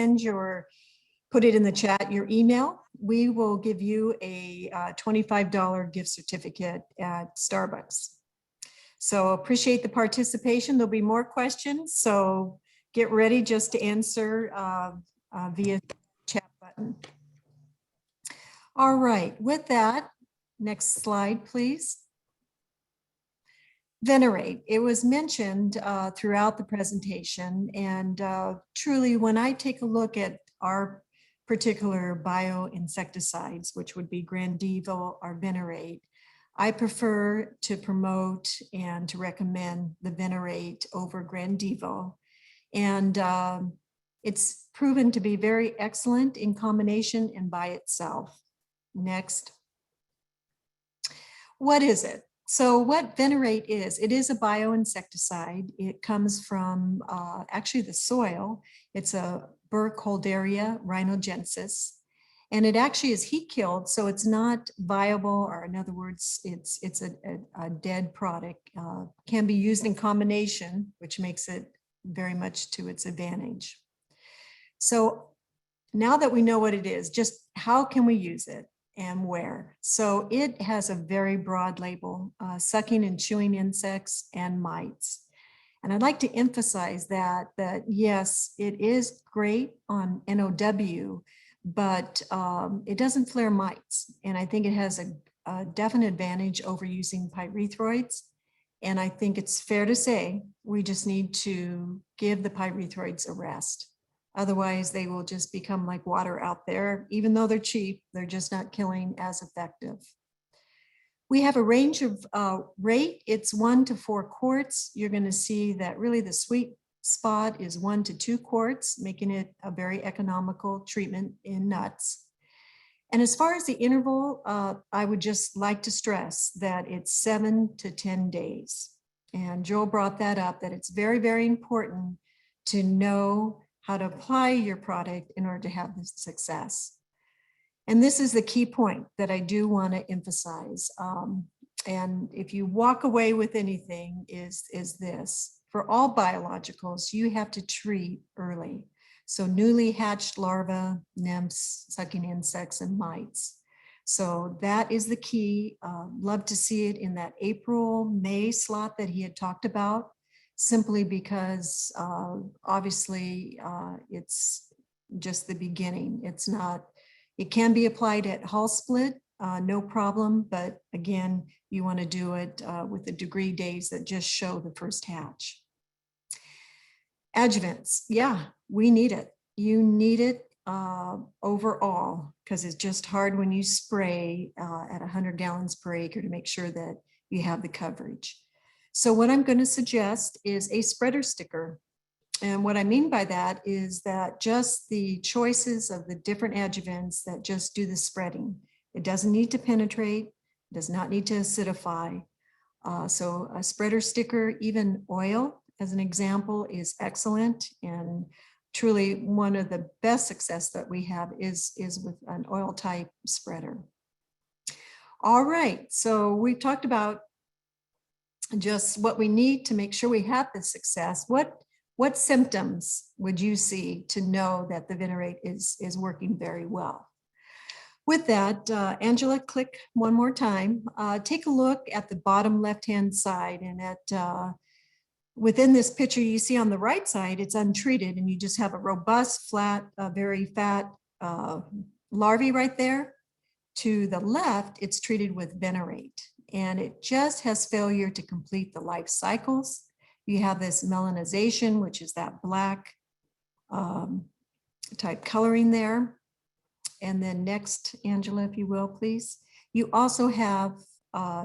put it in the chat, your email, we will give you a $25 gift certificate at Starbucks. So appreciate the participation. There'll be more questions. So get ready just to answer via chat button. All right, with that, next slide, please. Venerate. It was mentioned throughout the presentation, and truly, when I take a look at our particular bioinsecticides, which would be Grandival or Venerate, I prefer to promote and to recommend the Venerate over Grandival. And it's proven to be very excellent in combination and by itself. Next. What is it? So what Venerate is, it is a bioinsecticide. It comes from actually the soil. It's a Burkholderia rhinogensis, and it actually is heat killed, so it's not viable, or in other words, it's a dead product. Can be used in combination, which makes it very much to its advantage. So now that we know what it is, just how can we use it and where? So it has a very broad label, sucking and chewing insects and mites. And I'd like to emphasize that yes, it is great on NOW, but it doesn't flare mites. And I think it has a definite advantage over using pyrethroids. And I think it's fair to say we just need to give the pyrethroids a rest. Otherwise, they will just become like water out there. Even though they're cheap, they're just not killing as effective. We have a range of rate. It's 1 to 4 quarts. You're going to see that really the sweet spot is 1 to 2 quarts, making it a very economical treatment in nuts. And as far as the interval, I would just like to stress that it's 7 to 10 days. And Joel brought that up, that it's very, very important to know how to apply your product in order to have this success. And this is the key point that I do want to emphasize. And if you walk away with anything is this: for all biologicals, you have to treat early. So newly hatched larvae, nymphs, sucking insects, and mites. So that is the key. Love to see it in that April, May slot that he had talked about, simply because obviously it's just the beginning. It's not. It can be applied at hull split, no problem. But again, you want to do it with the degree days that just show the first hatch. Adjuvants, yeah, we need it. You need it overall, because it's just hard when you spray at 100 gallons per acre to make sure that you have the coverage. So what I'm going to suggest is a spreader sticker. And what I mean by that is that just the choices of the different adjuvants that just do the spreading. It doesn't need to penetrate, does not need to acidify. So a spreader sticker, even oil as an example, is excellent, and truly one of the best success that we have is with an oil type spreader. All right, so we talked about just what we need to make sure we have the success. What symptoms would you see to know that the Venerate is working very well? With that, Angela, click one more time. Take a look at the bottom left-hand side, and at within this picture you see on the right side, it's untreated, and you just have a robust, flat, very fat larvae right there. To the left, it's treated with Venerate, and it just has failure to complete the life cycles. You have this melanization, which is that black type coloring there. And then next, Angela, if you will, please. You also have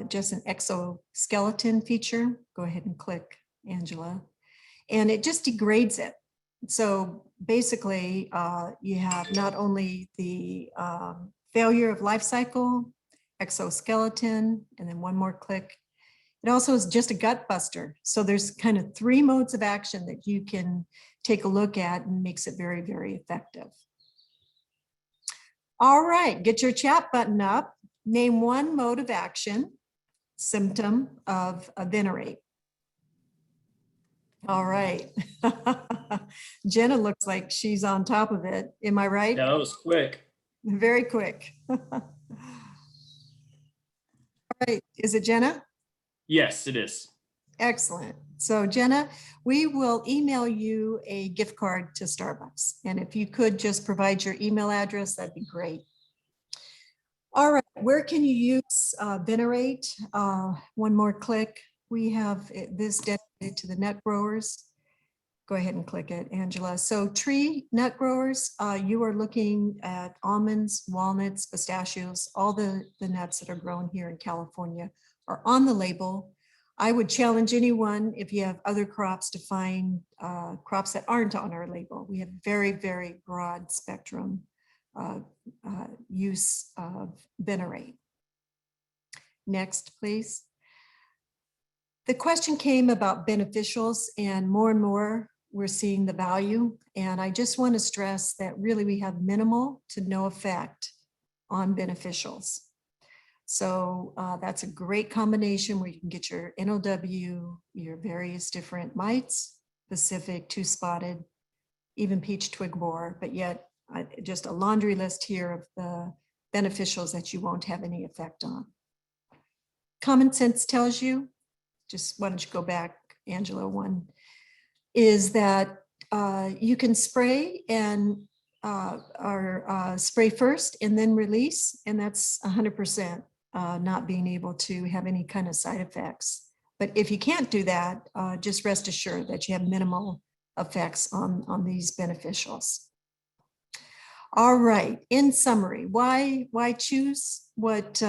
just an exoskeleton feature. Go ahead and click, Angela. And it just degrades it. So basically, you have not only the failure of life cycle, exoskeleton, and then one more click. It also is just a gut buster. So there's kind of 3 modes of action that you can take a look at, and makes it very, very effective. All right, get your chat button up. Name one mode of action, symptom of a Venerate. All right. Jenna looks like she's on top of it. Am I right? Yeah, that was quick. Very quick. All right, is it Jenna? Yes, it is. Excellent. So Jenna, we will email you a gift card to Starbucks. And if you could just provide your email address, that'd be great. All right, where can you use Venerate? One more click. We have this dedicated to the nut growers. Go ahead and click it, Angela. So tree nut growers, you are looking at almonds, walnuts, pistachios, all the nuts that are grown here in California are on the label. I would challenge anyone, if you have other crops, to find crops that aren't on our label. We have very, very broad spectrum use of Venerate. Next, please. The question came about beneficials, and more we're seeing the value. And I just want to stress that really we have minimal to no effect on beneficials. So that's a great combination where you can get your NOW, your various different mites, Pacific, two-spotted, even peach twig borer, but yet just a laundry list here of the beneficials that you won't have any effect on. Common sense tells you, just why don't you go back, Angela, one, is that you can spray and spray first and then release, and that's 100%. Not being able to have any kind of side effects. But if you can't do that, just rest assured that you have minimal effects on these beneficials. All right, in summary, why choose what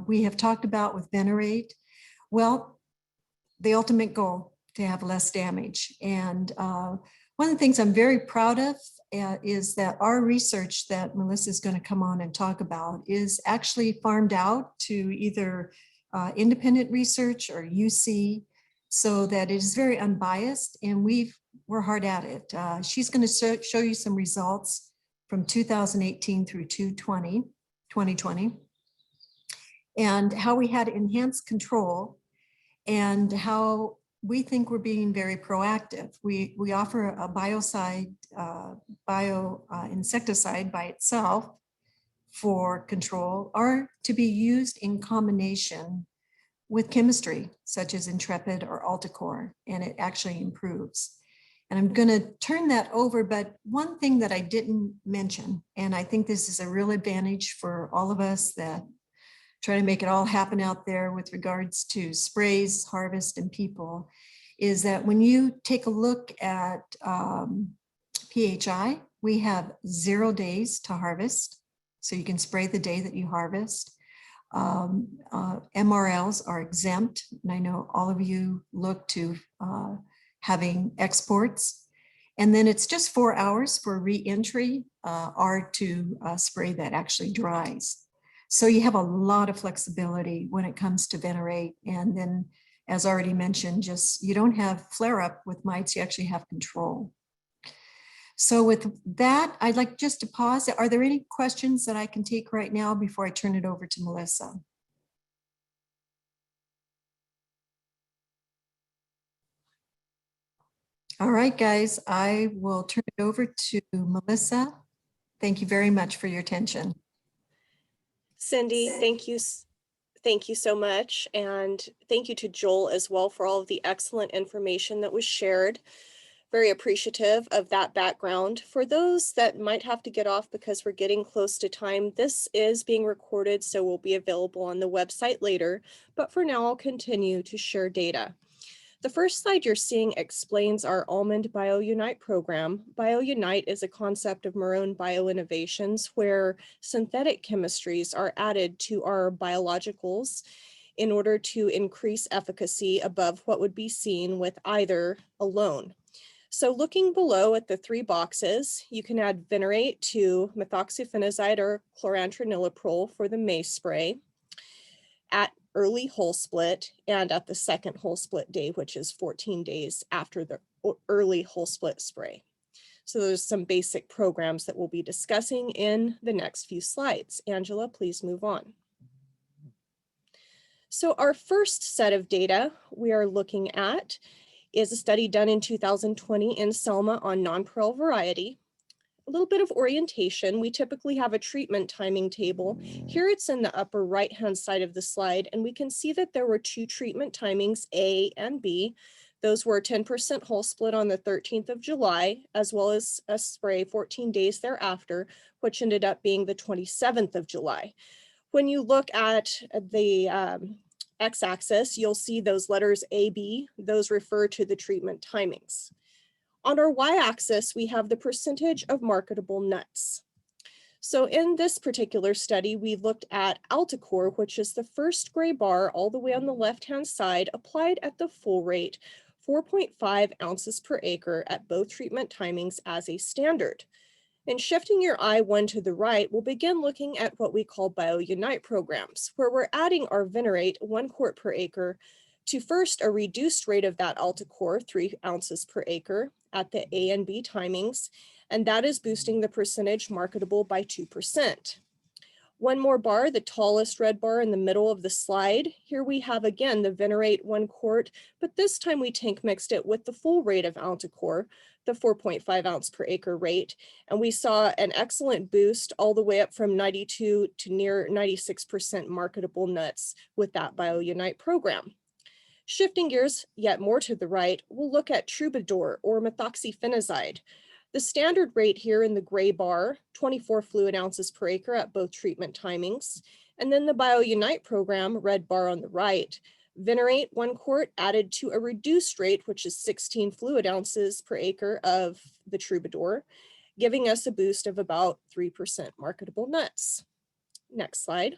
we have talked about with Venerate? Well, the ultimate goal, to have less damage. And one of the things I'm very proud of is that our research that Melissa is going to come on and talk about is actually farmed out to either independent research or UC, so that it is very unbiased, and we're hard at it. She's going to show you some results from 2018 through 2020, and how we had enhanced control, and how we think we're being very proactive. We offer a insecticide by itself for control, or to be used in combination with chemistry, such as Intrepid or Alticore, and it actually improves. And I'm going to turn that over, but one thing that I didn't mention, and I think this is a real advantage for all of us that try to make it all happen out there with regards to sprays, harvest, and people, is that when you take a look at PHI, we have 0 days to harvest. So you can spray the day that you harvest. MRLs are exempt. And I know all of you look to having exports. And then it's just 4 hours for re-entry or to spray that actually dries. So you have a lot of flexibility when it comes to venerate. And then, as already mentioned, just you don't have flare up with mites, you actually have control. So with that, I'd like just to pause. Are there any questions that I can take right now before I turn it over to Melissa? All right, guys, I will turn it over to Melissa. Thank you very much for your attention. Cindy, thank you. Thank you so much. And thank you to Joel as well for all of the excellent information that was shared. Very appreciative of that background. For those that might have to get off because we're getting close to time, this is being recorded, so will be available on the website later. But for now, I'll continue to share data. The first slide you're seeing explains our almond BioUnite program. BioUnite is a concept of Marone Bioinnovations where synthetic chemistries are added to our biologicals in order to increase efficacy above what would be seen with either alone. So looking below at the 3 boxes, you can add venerate to methoxyphenazide or chlorantraniliprole for the mace spray at early whole split and at the second whole split day, which is 14 days after the early whole split spray. So there's some basic programs that we'll be discussing in the next few slides. Angela, please move on. So our first set of data we are looking at is a study done in 2020 in Selma on nonpareil variety. A little bit of orientation. We typically have a treatment timing table. Here it's in the upper right-hand side of the slide, and we can see that there were 2 treatment timings, A and B. Those were 10% whole split on the 13th of July, as well as a spray 14 days thereafter, which ended up being the 27th of July. When you look at the x-axis, you'll see those letters A, B. Those refer to the treatment timings. On our y-axis, we have the percentage of marketable nuts. So in this particular study, we looked at Alticor, which is the first gray bar all the way on the left-hand side, applied at the full rate, 4.5 ounces per acre at both treatment timings as a standard. And shifting your eye one to the right, we'll begin looking at what we call BioUnite programs, where we're adding our venerate 1 quart per acre to first a reduced rate of that Alticor, 3 ounces per acre at the A and B timings, and that is boosting the percentage marketable by 2%. One more bar, the tallest red bar in the middle of the slide. Here we have again the venerate 1 quart, but this time we tank mixed it with the full rate of Alticor, the 4.5 ounce per acre rate, and we saw an excellent boost all the way up from 92 to near 96% marketable nuts with that BioUnite program. Shifting gears yet more to the right, we'll look at Troubadour or methoxyphenazide. The standard rate here in the gray bar, 24 fluid ounces per acre at both treatment timings. And then the BioUnite program, red bar on the right, venerate 1 quart added to a reduced rate, which is 16 fluid ounces per acre of the Troubadour, giving us a boost of about 3% marketable nuts. Next slide.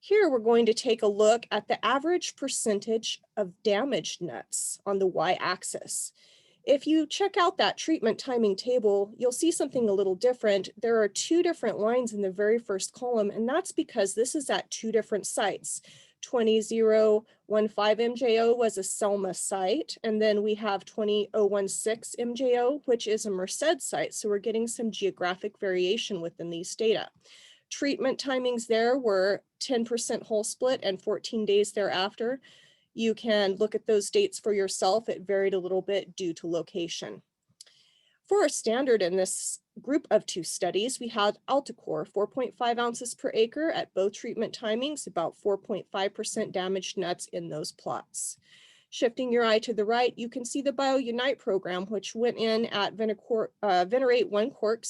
Here we're going to take a look at the average percentage of damaged nuts on the y-axis. If you check out that treatment timing table, you'll see something a little different. There are 2 different lines in the very first column, and that's because this is at 2 different sites. 20015 MJO was a Selma site, and then we have 20016 MJO, which is a Merced site. So we're getting some geographic variation within these data. Treatment timings there were 10% whole split and 14 days thereafter. You can look at those dates for yourself. It varied a little bit due to location. For our standard in this group of 2 studies, we had Alticor, 4.5 ounces per acre at both treatment timings, about 4.5% damaged nuts in those plots. Shifting your eye to the right, you can see the BioUnite program, which went in at venerate 1 quart,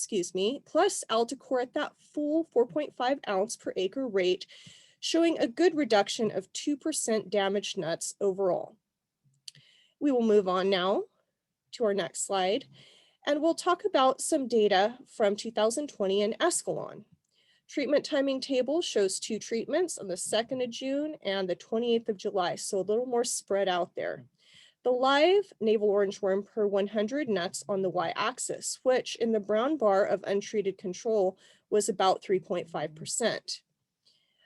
plus Alticor at that full 4.5 ounce per acre rate, showing a good reduction of 2% damaged nuts overall. We will move on now to our next slide, and we'll talk about some data from 2020 in Escalon. Treatment timing table shows 2 treatments on the 2nd of June and the 28th of July, so a little more spread out there. the live navel orangeworm per 100 nuts on the y-axis, which in the brown bar of untreated control was about 3.5%.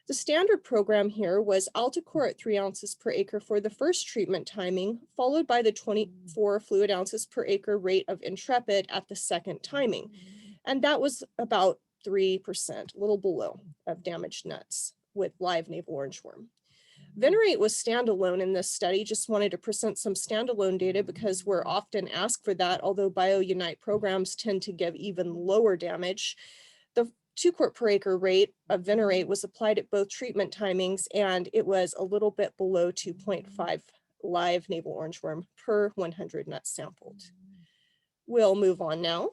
The standard program here was Alticor at 3 ounces per acre for the first treatment timing, followed by the 24 fluid ounces per acre rate of Intrepid at the second timing. And that was about 3%, a little below, of damaged nuts with live navel orangeworm. Venerate was standalone in this study, just wanted to present some standalone data because we're often asked for that, although BioUnite programs tend to give even lower damage. The 2 quart per acre rate of Venerate was applied at both treatment timings, and it was a little bit below 2.5 live navel orangeworm per 100 nuts sampled. We'll move on now,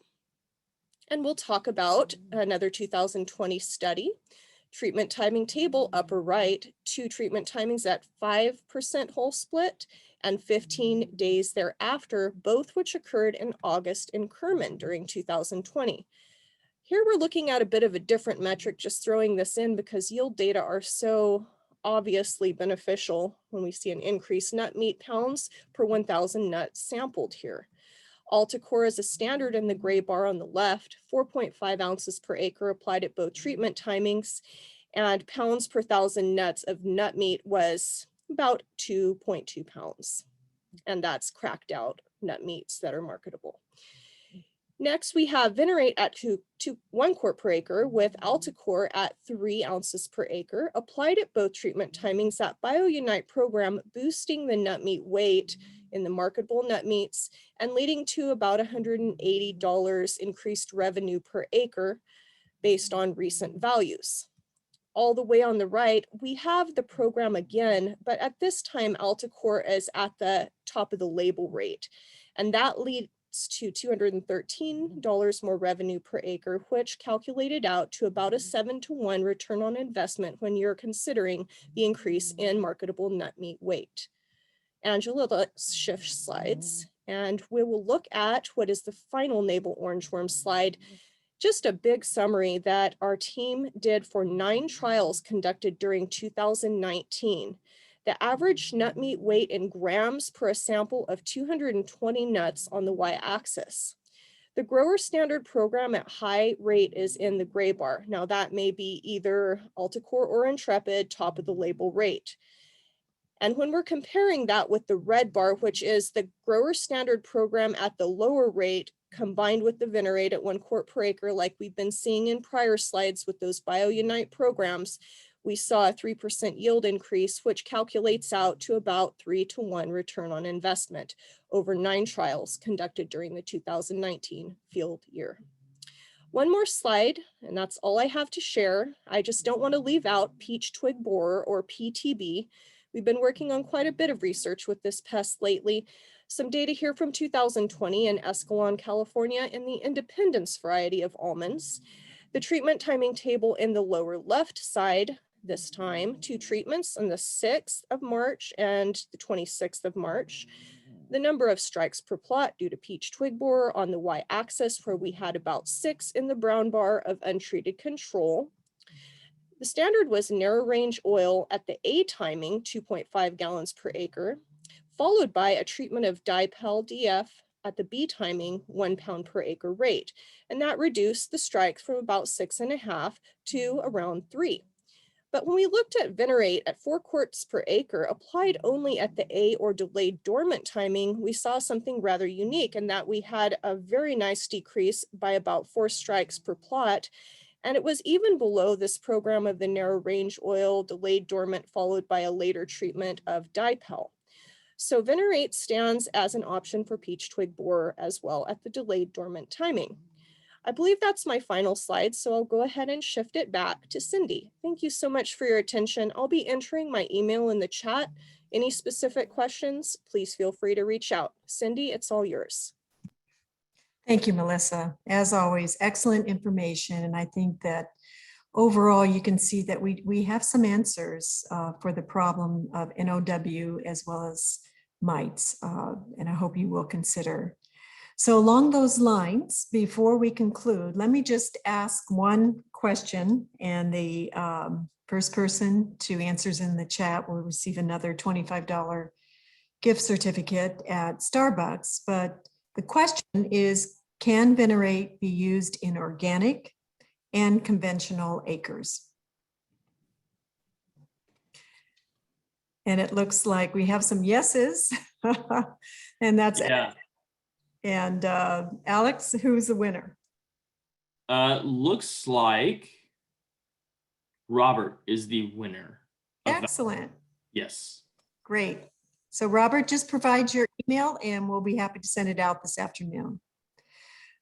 and we'll talk about another 2020 study. Treatment timing table, upper right, 2 treatment timings at 5% whole split and 15 days thereafter, both which occurred in August in Kerman during 2020. Here we're looking at a bit of a different metric, just throwing this in because yield data are so obviously beneficial when we see an increased nut meat pounds per 1,000 nuts sampled here. Alticor is a standard in the gray bar on the left, 4.5 ounces per acre applied at both treatment timings, and pounds per 1,000 nuts of nut meat was about 2.2 pounds. And that's cracked out nut meats that are marketable. Next, we have Venerate at 1 quart per acre with Alticor at 3 ounces per acre, applied at both treatment timings. That BioUnite program boosting the nut meat weight in the marketable nut meats and leading to about $180 increased revenue per acre based on recent values. All the way on the right, we have the program again, but at this time, Alticor is at the top of the label rate, and that leads to $213 more revenue per acre, which calculated out to about a 7-to-1 return on investment when you're considering the increase in marketable nut meat weight. Angela, let's shift slides, and we will look at what is the final navel orangeworm slide. Just a big summary that our team did for 9 trials conducted during 2019. The average nut meat weight in grams per a sample of 220 nuts on the y-axis. The grower standard program at high rate is in the gray bar. Now that may be either Alticor or Intrepid, top of the label rate. And when we're comparing that with the red bar, which is the grower standard program at the lower rate, combined with the Venerate at 1 quart per acre, like we've been seeing in prior slides with those BioUnite programs, we saw a 3% yield increase, which calculates out to about 3-to-1 return on investment over 9 trials conducted during the 2019 field year. One more slide, and that's all I have to share. I just don't want to leave out peach twig borer, or PTB. We've been working on quite a bit of research with this pest lately. Some data here from 2020 in Escalon, California, in the Independence variety of almonds. The treatment timing table in the lower left side, this time, 2 treatments on the 6th of March and the 26th of March. The number of strikes per plot due to peach twig borer on the y-axis, where we had about 6 in the brown bar of untreated control. The standard was narrow range oil at the A timing, 2.5 gallons per acre, followed by a treatment of dipel DF at the B timing, 1 pound per acre rate. And that reduced the strikes from about 6.5 to around 3. But when we looked at Venerate at 4 quarts per acre, applied only at the A or delayed dormant timing, we saw something rather unique in that we had a very nice decrease by about 4 strikes per plot. And it was even below this program of the narrow range oil, delayed dormant, followed by a later treatment of dipel. So Venerate stands as an option for peach twig borer as well at the delayed dormant timing. I believe that's my final slide, so I'll go ahead and shift it back to Cindy. Thank you so much for your attention. I'll be entering my email in the chat. Any specific questions, please feel free to reach out. Cindy, it's all yours. Thank you, Melissa. As always, excellent information. And I think that overall, you can see that we have some answers for the problem of NOW as well as mites, and I hope you will consider. So along those lines, before we conclude, let me just ask one question, and the first person to answers in the chat will receive another $25 gift certificate at Starbucks, but the question is, can venerate be used in organic and conventional acres? And it looks like we have some yeses, and that's, Yeah. and Alex, who's the winner? Looks like Robert is the winner of that. Excellent, Yes. great. So Robert, just provide your email and we'll be happy to send it out this afternoon.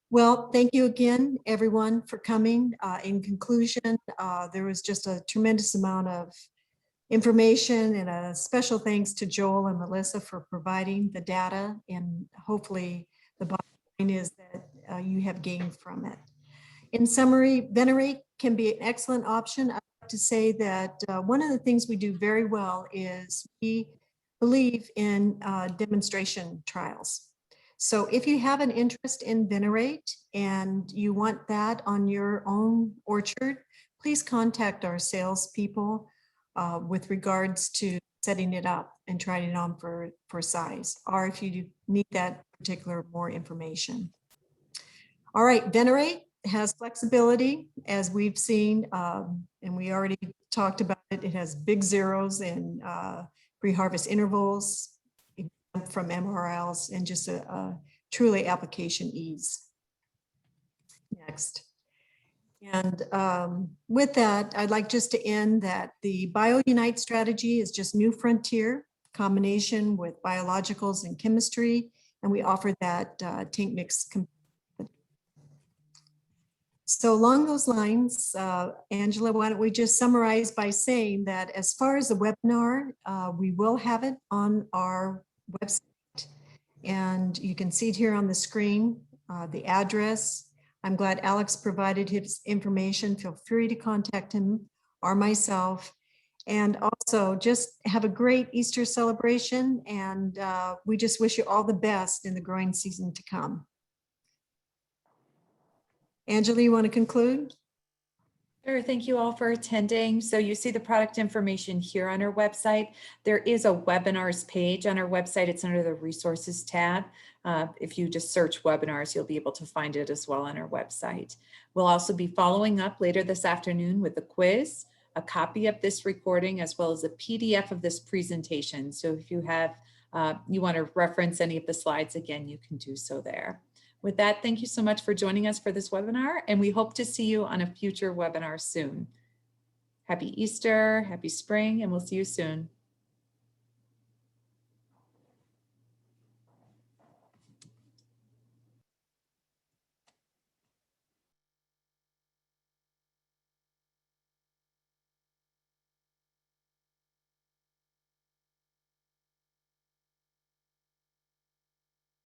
Well, thank you again, everyone, for coming. In conclusion, there was just a tremendous amount of information, and a special thanks to Joel and Melissa for providing the data, and hopefully the bottom line is that you have gained from it. In summary, venerate can be an excellent option. I'd like to say that one of the things we do very well is we believe in demonstration trials. So if you have an interest in venerate and you want that on your own orchard, please contact our salespeople with regards to setting it up and trying it on for size, or if you need that particular more information. All right, venerate has flexibility, as we've seen, and we already talked about it. It has big zeros and pre-harvest intervals from MRLs, and just a truly application ease. Next. And with that, I'd like just to end that the BioUnite strategy is just new frontier combination with biologicals and chemistry, and we offer that tank mix. So along those lines, Angela, why don't we just summarize by saying that as far as the webinar, we will have it on our website, and you can see it here on the screen, the address. I'm glad Alex provided his information. Feel free to contact him or myself. And also just have a great Easter celebration. And we just wish you all the best in the growing season to come. Angela, you want to conclude? Sure, thank you all for attending. So you see the product information here on our website. There is a webinars page on our website. It's under the resources tab. If you just search webinars, you'll be able to find it as well on our website. We'll also be following up later this afternoon with a quiz, a copy of this recording, as well as a PDF of this presentation. So if you have, you want to reference any of the slides again, you can do so there. With that, thank you so much for joining us for this webinar, and we hope to see you on a future webinar soon. Happy Easter, happy spring, and we'll see you soon.